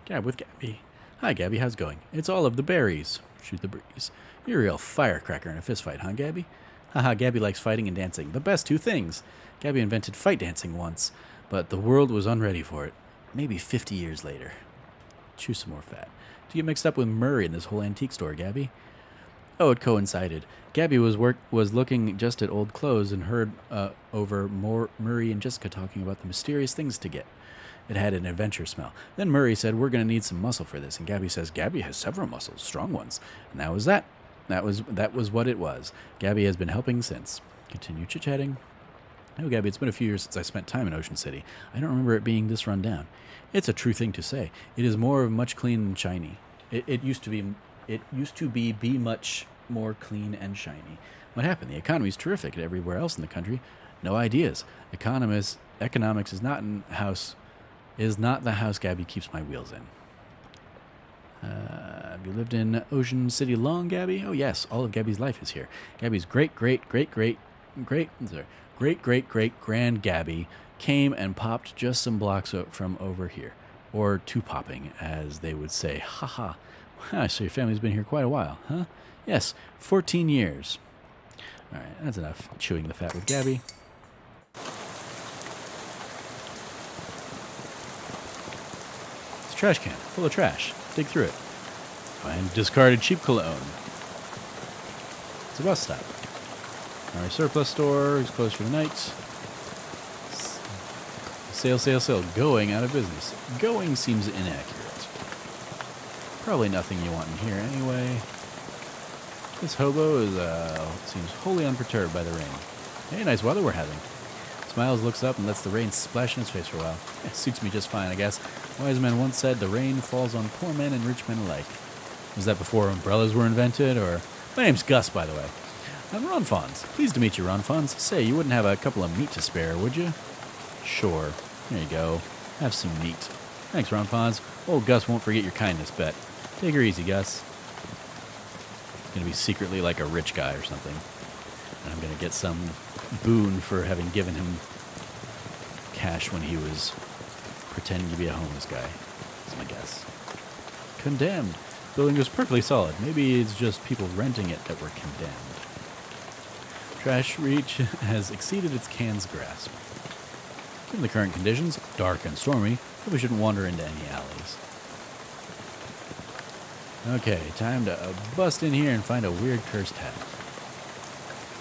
Gab with Gabby. Hi, Gabby. How's it going? It's all of the berries. Shoot the breeze. You're a real firecracker in a fistfight, huh, Gabby? Haha, Gabby likes fighting and dancing. The best two things. Gabby invented fight dancing once, but the world was unready for it. Maybe 50 years later. Chew some more fat. Do you get mixed up with Murray in this whole antique store, Gabby? Oh, it coincided. Gabby was looking just at old clothes and heard over Murray and Jessica talking about the mysterious things to get. It had an adventure smell. Then Murray said, we're going to need some muscle for this. And Gabby says, Gabby has several muscles, strong ones. And that was that. That was what it was. Gabby has been helping since. Continue chit-chatting. Oh, Gabby, it's been a few years since I spent time in Ocean City. I don't remember it being this run down. It's a true thing to say. It is more of much clean and shiny. It used to be much more clean and shiny. What happened? The economy's terrific everywhere else in the country. No ideas. Economics is not the house Gabby keeps my wheels in. Have you lived in Ocean City long, Gabby? Oh yes, all of Gabby's life is here. Gabby's great grand Gabby came and popped just some blocks from over here. Or two popping, as they would say. Haha. Wow, so your family's been here quite a while, huh? Yes, 14 years. All right, that's enough chewing the fat with Gabby. It's a trash can full of trash. Dig through it. Find discarded cheap cologne. It's a bus stop. Our surplus store is closed for the night. Sale, sale, sale. Going out of business. Going seems inaccurate. Probably nothing you want in here anyway. This hobo is seems wholly unperturbed by the rain. Hey, nice weather we're having. Smiles, looks up, and lets the rain splash in his face for a while. It suits me just fine, I guess. Wise man once said the rain falls on poor men and rich men alike. Was that before umbrellas were invented, or... My name's Gus, by the way. I'm Ron Fons. Pleased to meet you, Ron Fons. Say, you wouldn't have a couple of meat to spare, would you? Sure. There you go. Have some meat. Thanks, Ron Fons. Old Gus won't forget your kindness, bet. Take her easy, Gus. He's gonna be secretly like a rich guy or something. And I'm gonna get some boon for having given him cash when he was pretending to be a homeless guy. That's my guess. Condemned. Building was perfectly solid. Maybe it's just people renting it that were condemned. Trash reach has exceeded its can's grasp. Given the current conditions, dark and stormy, probably shouldn't wander into any alleys. Okay, time to bust in here and find a weird cursed hat.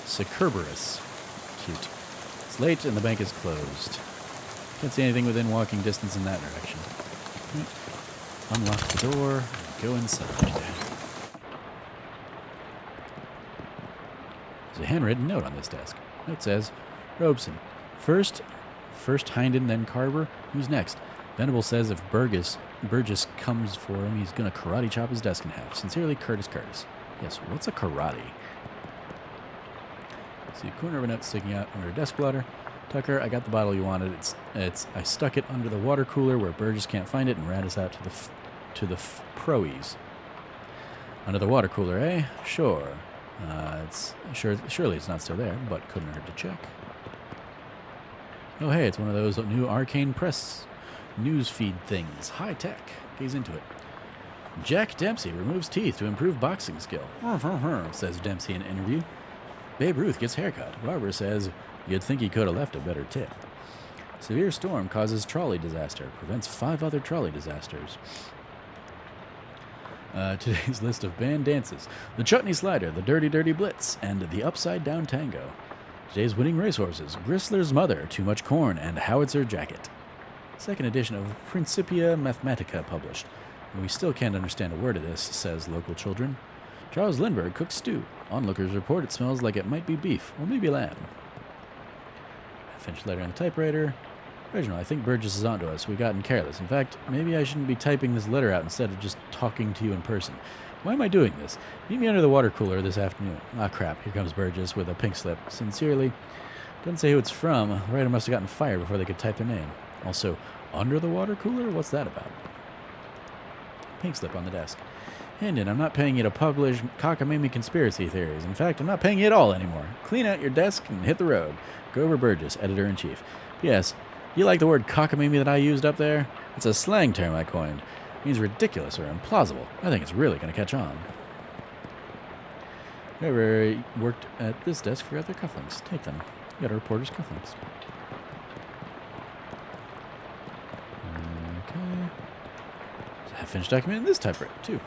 Cerberus. Cute. It's late and the bank is closed. Can't see anything within walking distance in that direction. Unlock the door and go inside. There's a handwritten note on this desk. Note says, Robeson. First Hinden, then Carver. Who's next? Venable says if Burgess comes for him, he's going to karate chop his desk in half. Sincerely, Curtis. Yes, what's a karate? See a corner of a note sticking out under a desk blotter. Tucker, I got the bottle you wanted. I stuck it under the water cooler where Burgess can't find it and ran us out to the proes. Under the water cooler, eh? Sure. Surely it's not still there, but couldn't hurt to check. Oh, hey, it's one of those new arcane press news feed things. High tech. Gaze into it. Jack Dempsey removes teeth to improve boxing skill. Says Dempsey in an interview. Babe Ruth gets haircut. Barbara says you'd think he could have left a better tip. Severe storm causes trolley disaster. Prevents 5 other trolley disasters. Today's list of band dances. The Chutney Slider, the Dirty Dirty Blitz, and the Upside Down Tango. Today's winning racehorses, Gristler's Mother, Too Much Corn, and Howitzer Jacket. Second edition of Principia Mathematica published. We still can't understand a word of this, says local children. Charles Lindbergh cooks stew. Onlookers report it smells like it might be beef, or maybe lamb. Finished letter on the typewriter. Reginald, I think Burgess is onto us. We've gotten careless. In fact, maybe I shouldn't be typing this letter out instead of just talking to you in person. Why am I doing this? Meet me under the water cooler this afternoon. Ah, crap. Here comes Burgess with a pink slip. Sincerely. Doesn't say who it's from. The writer must have gotten fired before they could type their name. Also, under the water cooler? What's that about? Pink slip on the desk. Hendon, I'm not paying you to publish cockamamie conspiracy theories. In fact, I'm not paying you at all anymore. Clean out your desk and hit the road. Grover Burgess, Editor-in-Chief. P.S. You like the word cockamamie that I used up there? It's a slang term I coined. It means ridiculous or implausible. I think it's really going to catch on. Whoever worked at this desk forgot their cufflinks. Take them. You got a reporter's cufflinks. Okay. Half-finished document in this typewriter, too.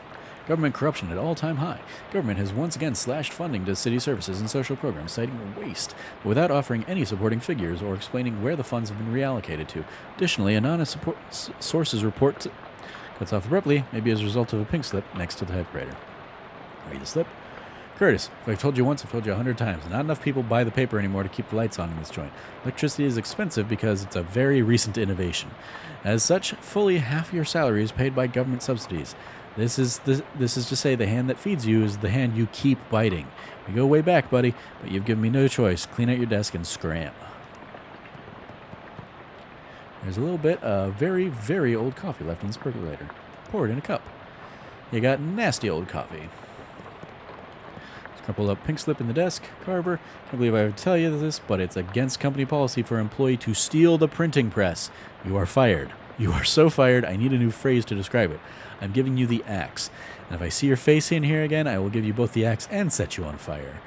Government corruption at all-time high. Government has once again slashed funding to city services and social programs, citing waste, without offering any supporting figures or explaining where the funds have been reallocated to. Additionally, anonymous sources report cuts off abruptly, maybe as a result of a pink slip next to the typewriter. Read the slip. Curtis, if I've told you once, I've told you 100 times. Not enough people buy the paper anymore to keep the lights on in this joint. Electricity is expensive because it's a very recent innovation. As such, fully half your salary is paid by government subsidies. This is to say the hand that feeds you is the hand you keep biting. We go way back, buddy, but you've given me no choice. Clean out your desk and scram. There's a little bit of very, very old coffee left in this percolator. Pour it in a cup. You got nasty old coffee. Crumpled up pink slip in the desk. Carver, can't believe I have to tell you this, but it's against company policy for an employee to steal the printing press. You are fired. You are so fired, I need a new phrase to describe it. I'm giving you the axe. And if I see your face in here again, I will give you both the axe and set you on fire.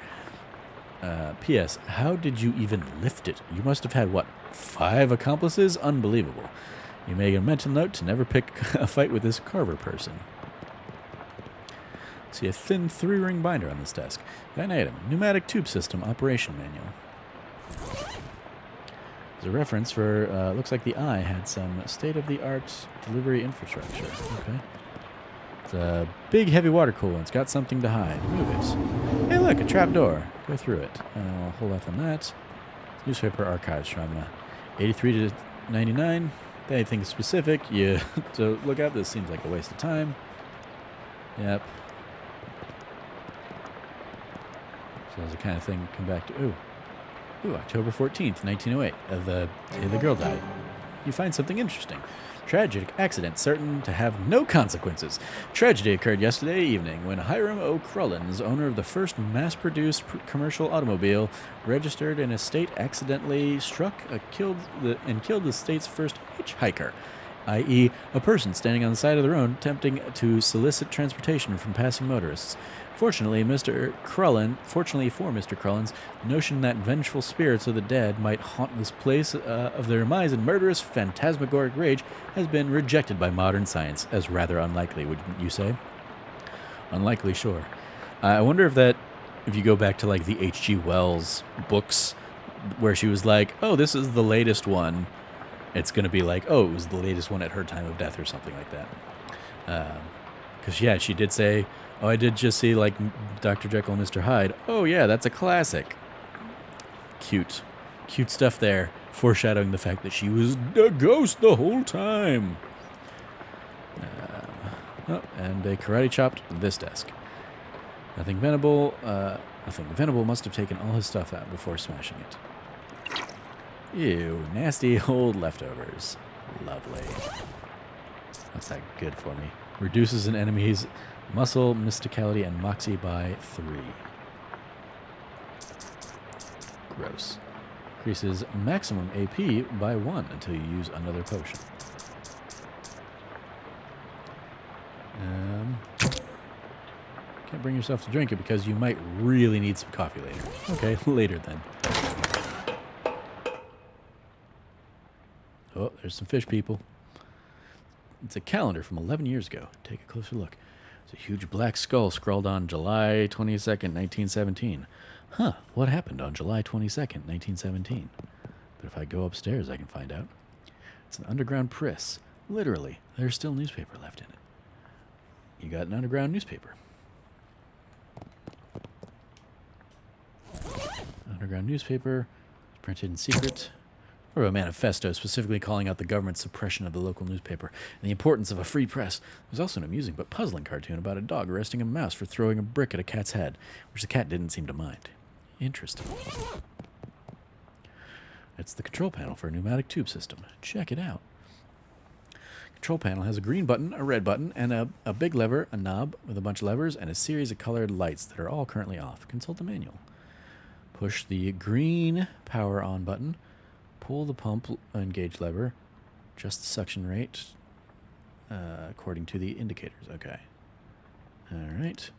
P.S. How did you even lift it? You must have had, 5 accomplices? Unbelievable. You make a mental note to never pick a fight with this Carver person. See a thin 3-ring binder on this desk. Got an item, pneumatic tube system operation manual. There's a reference for, looks like the Eye had some state-of-the-art delivery infrastructure. Okay. It's a big, heavy water cooler. It's got something to hide. Move it. Hey, look, a trap door. Go through it. I'll hold off on that. Newspaper archives from 83 to 99. Anything specific you to look at? This seems like a waste of time. Yep. So it's the kind of thing come back to. Ooh, October 14th, 1908. The day the girl died. You find something interesting. Tragic accident certain to have no consequences. Tragedy occurred yesterday evening when Hiram O. Crullins, owner of the first mass-produced commercial automobile registered in a state, accidentally struck killed the state's first hitchhiker, i.e., a person standing on the side of the road attempting to solicit transportation from passing motorists. Fortunately for Mr. Crullins, the notion that vengeful spirits of the dead might haunt this place of their demise in murderous, phantasmagoric rage has been rejected by modern science as rather unlikely, wouldn't you say? Unlikely, sure. I wonder if you go back to like the H.G. Wells books, where she was like, oh, this is the latest one, it's going to be like, oh, it was the latest one at her time of death or something like that. Because, yeah, she did say, oh, I did just see, like, Dr. Jekyll and Mr. Hyde. Oh, yeah, that's a classic. Cute. Cute stuff there, foreshadowing the fact that she was a ghost the whole time. And they karate chopped this desk. Nothing Venable must have taken all his stuff out before smashing it. Ew, nasty old leftovers. Lovely. What's that good for me? Reduces an enemy's muscle, mysticality, and moxie by 3. Gross. Increases maximum AP by 1 until you use another potion. Can't bring yourself to drink it because you might really need some coffee later. Okay, later then. Oh, there's some fish people. It's a calendar from 11 years ago. Take a closer look. It's a huge black skull scrawled on July 22nd, 1917. Huh, what happened on July 22nd, 1917? But if I go upstairs, I can find out. It's an underground press. Literally, there's still newspaper left in it. You got an underground newspaper. Underground newspaper, printed in secret. Or a manifesto specifically calling out the government's suppression of the local newspaper and the importance of a free press. There's also an amusing but puzzling cartoon about a dog arresting a mouse for throwing a brick at a cat's head, which the cat didn't seem to mind. Interesting. It's the control panel for a pneumatic tube system. Check it out. Control panel has a green button, a red button, and a big lever, a knob with a bunch of levers, and a series of colored lights that are all currently off. Consult the manual. Push the green power on button. Pull the pump engage lever. Adjust the suction rate according to the indicators. Okay. All right.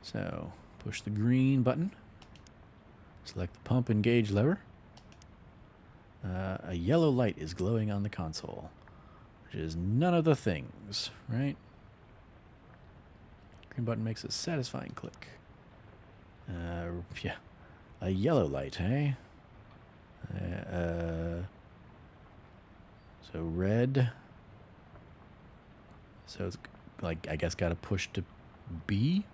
So push the green button. Select the pump engage lever. A yellow light is glowing on the console, which is none of the things, right? Green button makes a satisfying click. Yeah. A yellow light, eh? So red. So it's like, I guess, got to push to B.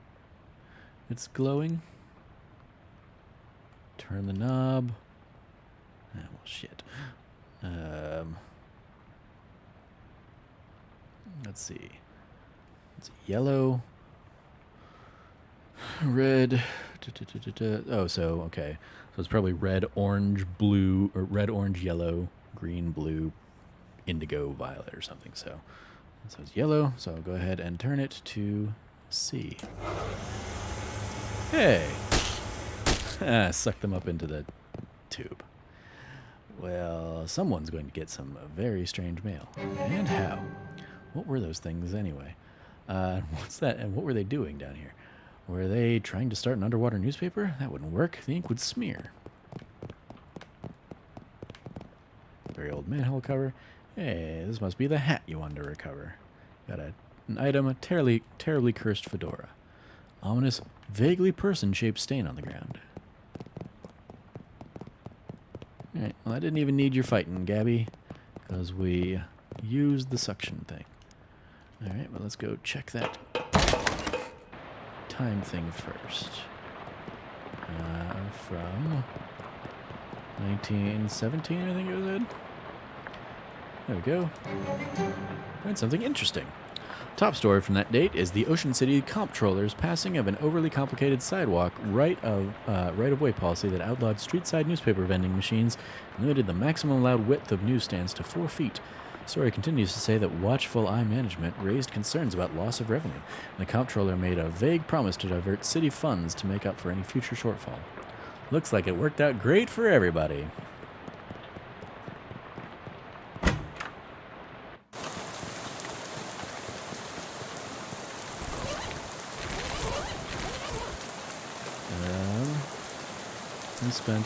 It's glowing. Turn the knob. Ah, well, shit. Let's see. It's yellow. Red. Oh, so, okay. So it's probably red, orange, blue, or red, orange, yellow, green, blue, indigo, violet, or something. So it's yellow. So I'll go ahead and turn it to C. Hey! Suck them up into the tube. Well, someone's going to get some very strange mail. And how? What were those things anyway? What's that? And what were they doing down here? Were they trying to start an underwater newspaper? That wouldn't work. The ink would smear. Very old manhole cover. Hey, this must be the hat you wanted to recover. Got an item, a terribly cursed fedora. Ominous, vaguely person-shaped stain on the ground. Alright, well, I didn't even need your fighting, Gabby, because we used the suction thing. Alright, well, let's go check that time thing first. From 1917, I think it was in. There we go. That's something interesting. Top story from that date is the Ocean City comptroller's passing of an overly complicated sidewalk right-of-way policy that outlawed street-side newspaper vending machines and limited the maximum allowed width of newsstands to 4 feet. The story continues to say that watchful eye management raised concerns about loss of revenue, and the comptroller made a vague promise to divert city funds to make up for any future shortfall. Looks like it worked out great for everybody. We spent...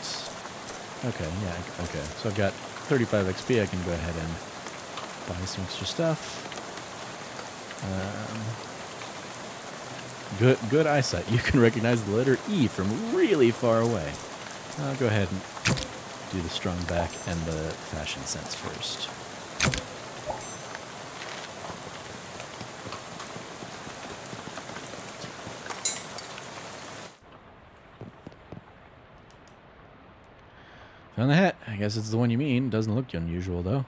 Okay, yeah, okay. So I've got 35 XP. I can go ahead and buy some extra stuff. Good eyesight. You can recognize the letter E from really far away. I'll go ahead and do the strong back and the fashion sense first. Found the hat. I guess it's the one you mean. Doesn't look unusual, though.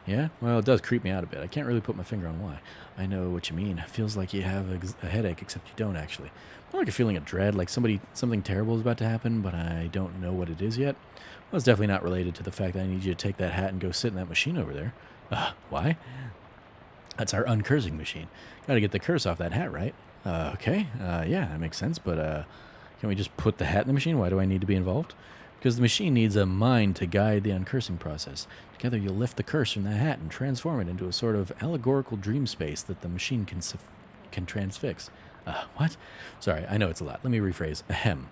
Yeah? Well, it does creep me out a bit. I can't really put my finger on why. I know what you mean. It feels like you have a headache, except you don't, actually. More like a feeling of dread, like something terrible is about to happen, but I don't know what it is yet. Well, it's definitely not related to the fact that I need you to take that hat and go sit in that machine over there. Why? That's our uncursing machine. Gotta get the curse off that hat, right? Okay. Yeah, that makes sense, but can we just put the hat in the machine? Why do I need to be involved? Because the machine needs a mind to guide the uncursing process. Together you'll lift the curse from the hat and transform it into a sort of allegorical dream space that the machine can transfix. What? Sorry, I know it's a lot. Let me rephrase. Ahem.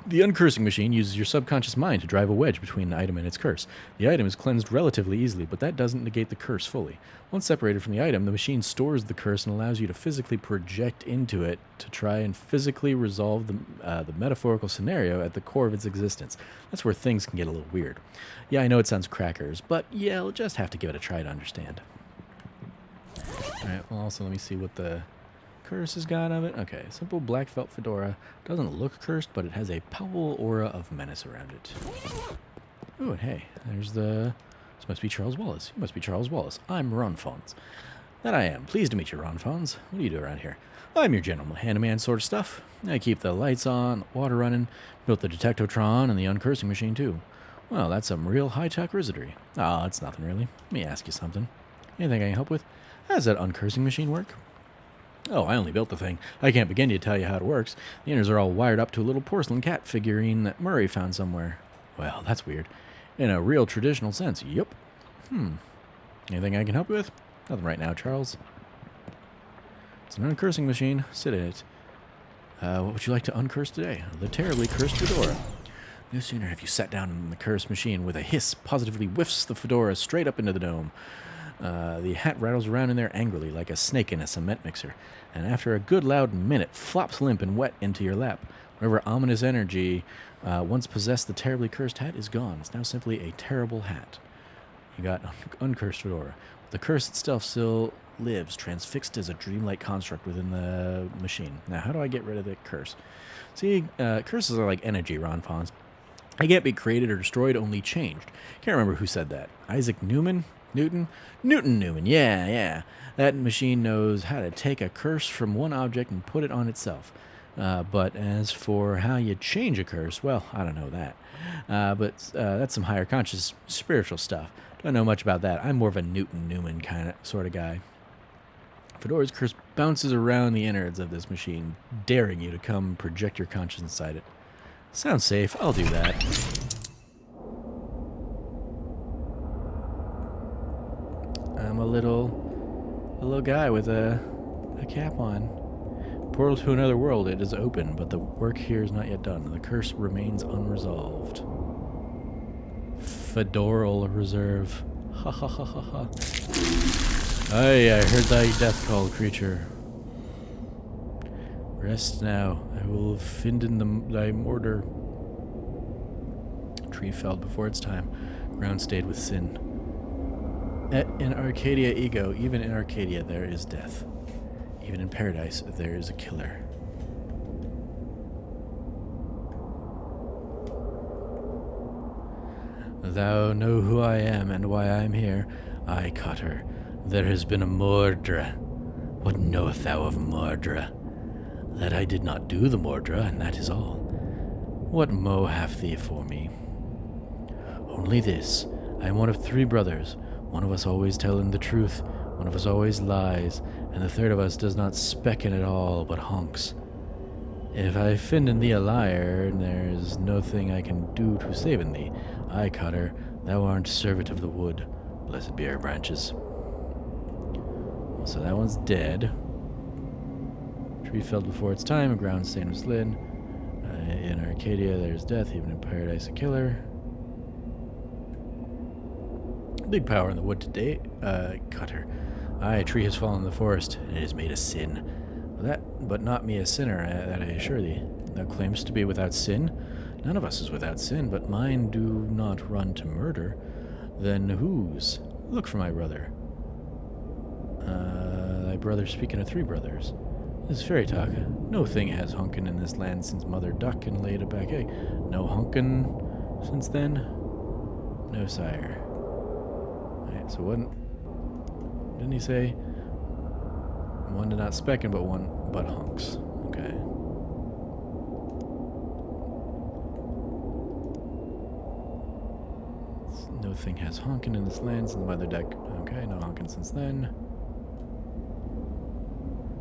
The uncursing machine uses your subconscious mind to drive a wedge between an item and its curse. The item is cleansed relatively easily, but that doesn't negate the curse fully. Once separated from the item, the machine stores the curse and allows you to physically project into it to try and physically resolve the metaphorical scenario at the core of its existence. That's where things can get a little weird. Yeah, I know it sounds crackers, but yeah, you'll just have to give it a try to understand. Alright, well, also let me see what the curse has got of it. Okay, simple black felt fedora. Doesn't look cursed, but it has a palpable aura of menace around it. Oh, hey, there's the... This must be Charles Wallace. You must be Charles Wallace. I'm Ron Fons. That I am. Pleased to meet you, Ron Fons. What do you do around here? I'm your general handyman sort of stuff. I keep the lights on, the water running, built the detectotron and the uncursing machine too. Well, that's some real high-tech wizardry. Ah, it's nothing really. Let me ask you something. Anything I can help with? How does that uncursing machine work? Oh, I only built the thing. I can't begin to tell you how it works. The innards are all wired up to a little porcelain cat figurine that Murray found somewhere. Well, that's weird. In a real traditional sense, yep. Anything I can help you with? Nothing right now, Charles. It's an uncursing machine. Sit in it. What would you like to uncurse today? The terribly cursed fedora. No sooner have you sat down in the cursed machine with a hiss positively whiffs the fedora straight up into the dome. The hat rattles around in there angrily like a snake in a cement mixer, and after a good loud minute, flops limp and wet into your lap. Whatever ominous energy once possessed the terribly cursed hat is gone. It's now simply a terrible hat. You got uncursed fedora. The curse itself still lives, transfixed as a dreamlike construct within the machine. Now, how do I get rid of the curse? See, curses are like energy, Ron Fons. They can't be created or destroyed, only changed. Can't remember who said that. Isaac Newton? Newton, yeah. That machine knows how to take a curse from one object and put it on itself. But as for how you change a curse, well, I don't know that. But that's some higher conscious spiritual stuff. Don't know much about that. I'm more of a Newton sort of guy. Fedora's curse bounces around the innards of this machine, daring you to come project your conscience inside it. Sounds safe. I'll do that. I'm a little guy with a cap on. Portal to another world. It is open, but the work here is not yet done. The curse remains unresolved. Fedoral reserve. Ha ha ha ha ha. Aye, I heard thy death call, creature. Rest now. I will find in thy mortar. Tree felled before its time. Ground stayed with sin. Et in Arcadia ego, even in Arcadia there is death. Even in paradise there is a killer. Thou know who I am and why I am here. I, Cotter. There has been a mordra. What knowest thou of mordra? That I did not do the mordra, and that is all. What mo hath thee for me? Only this. I am one of 3 brothers. One of us always telling the truth, one of us always lies, and the third of us does not specken at all, but honks. If I find in thee a liar, there is no thing I can do to save in thee. I, Cotter, thou art servant of the wood. Blessed be our branches. So that one's dead. Tree felled before its time, ground stained with slid. In Arcadia there's death, even in paradise a killer. Big power in the wood today, Cotter. Aye, a tree has fallen in the forest, and it has made a sin. But not me a sinner, that I assure thee. Thou claimst to be without sin? None of us is without sin, but mine do not run to murder. Then whose? Look for my brother. Thy brother speaking of 3 brothers. This is fairy talk. No thing has honkin' in this land since Mother Duck and laid a back egg. No honkin' since then? No, sire. Alright, so didn't he say one did not specken, but one but honks? Okay. No thing has honkin' in this land since Mother Duck. Okay, no honkin' since then.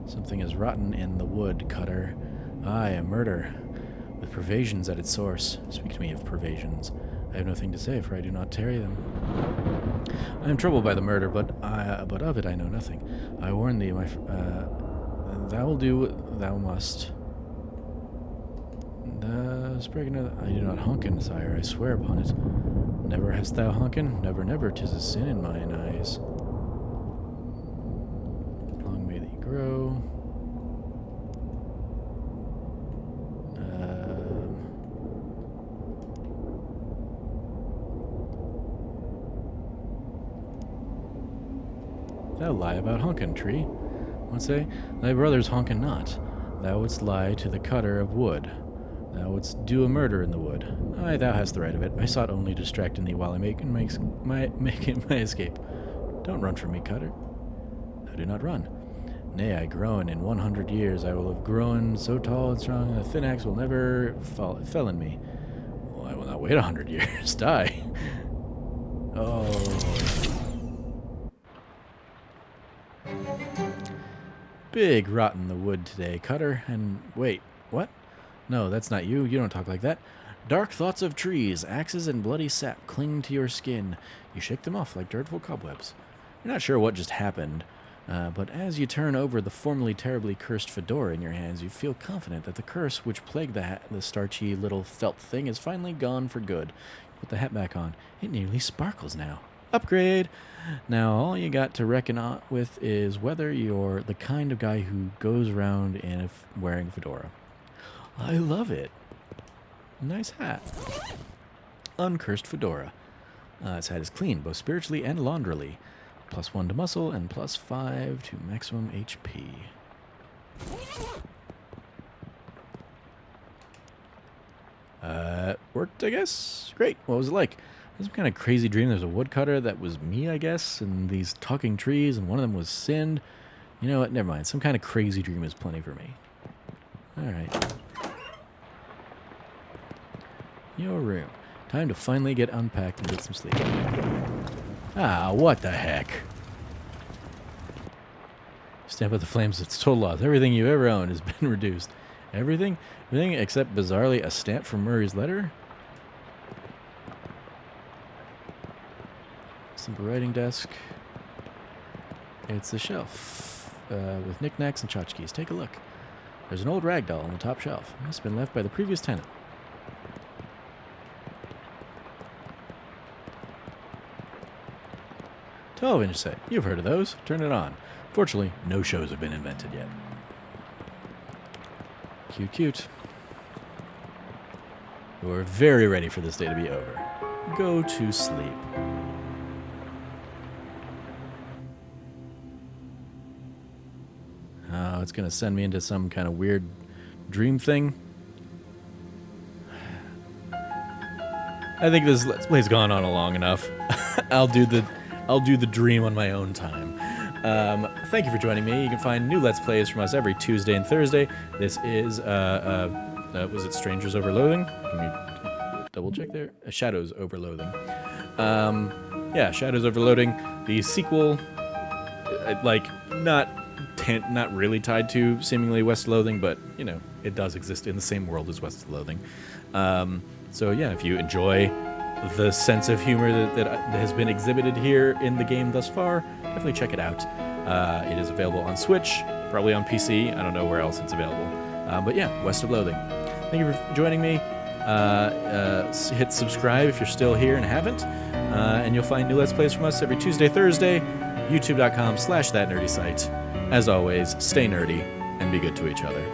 Something is rotten in the wood, Cotter. Aye, a murder, with pervasions at its source. Speak to me of pervasions. I have nothing to say, for I do not tarry them. I am troubled by the murder, but of it I know nothing. I warn thee, thou will do what thou must. I do not honkin, sire, I swear upon it. Never hast thou honkin? Never, never, 'tis a sin in mine eyes. Long may thee grow. Thou lie about honkin', tree. One say, thy brother's honkin' not. Thou wouldst lie to the cutter of wood. Thou wouldst do a murder in the wood. Aye, thou hast the right of it. I sought only distracting thee while I making my escape. Don't run from me, Cutter. Thou do not run. Nay, I grown. In 100 years I will have grown so tall and strong that a thin axe will never fell in me. Well, I will not wait 100 years. Die. Oh. Big rot in the wood today, Cutter. And wait, what? No, that's not you. You don't talk like that. Dark thoughts of trees, axes, and bloody sap cling to your skin. You shake them off like dreadful cobwebs. You're not sure what just happened, but as you turn over the formerly terribly cursed fedora in your hands, you feel confident that the curse which plagued the starchy little felt thing is finally gone for good. Put the hat back on. It nearly sparkles now. Upgrade! Now, all you got to reckon with is whether you're the kind of guy who goes around wearing a fedora. I love it. Nice hat. Uncursed fedora. This hat is clean, both spiritually and launderily. +1 to muscle and +5 to maximum HP. Worked, I guess? Great. What was it like? It was some kind of crazy dream. There's a woodcutter that was me, I guess, and these talking trees, and one of them was Sind. You know what? Never mind. Some kind of crazy dream is plenty for me. Alright. Your room. Time to finally get unpacked and get some sleep. Ah, what the heck? Stamp out the flames. It's total loss. Everything you've ever owned has been reduced. Everything? Everything except, bizarrely, a stamp from Murray's letter? Simple writing desk. It's a shelf with knickknacks and tchotchkes. Take a look. There's an old rag doll on the top shelf. Must have been left by the previous tenant. Television set. You've heard of those. Turn it on. Fortunately, no shows have been invented yet. Cute, cute. You're very ready for this day to be over. Go to sleep. Oh, it's going to send me into some kind of weird dream thing. I think this Let's Play's gone on long enough. I'll do the dream on my own time. Thank you for joining me. You can find new Let's Plays from us every Tuesday and Thursday. This is was it Strangers Over Loathing? Can we double check there? Shadows Over Loathing. Yeah, Shadows Over Loathing. The sequel, like not really tied to seemingly West of Loathing, but you know it does exist in the same world as West of Loathing. So yeah, if you enjoy the sense of humor that has been exhibited here in the game thus far, definitely check it out. It is available on Switch, probably on PC. I don't know where else it's available. But yeah, West of Loathing. Thank you for joining me. Hit subscribe if you're still here and haven't. And you'll find new Let's Plays from us every Tuesday, Thursday, youtube.com/thatnerdysite. As always, stay nerdy and be good to each other.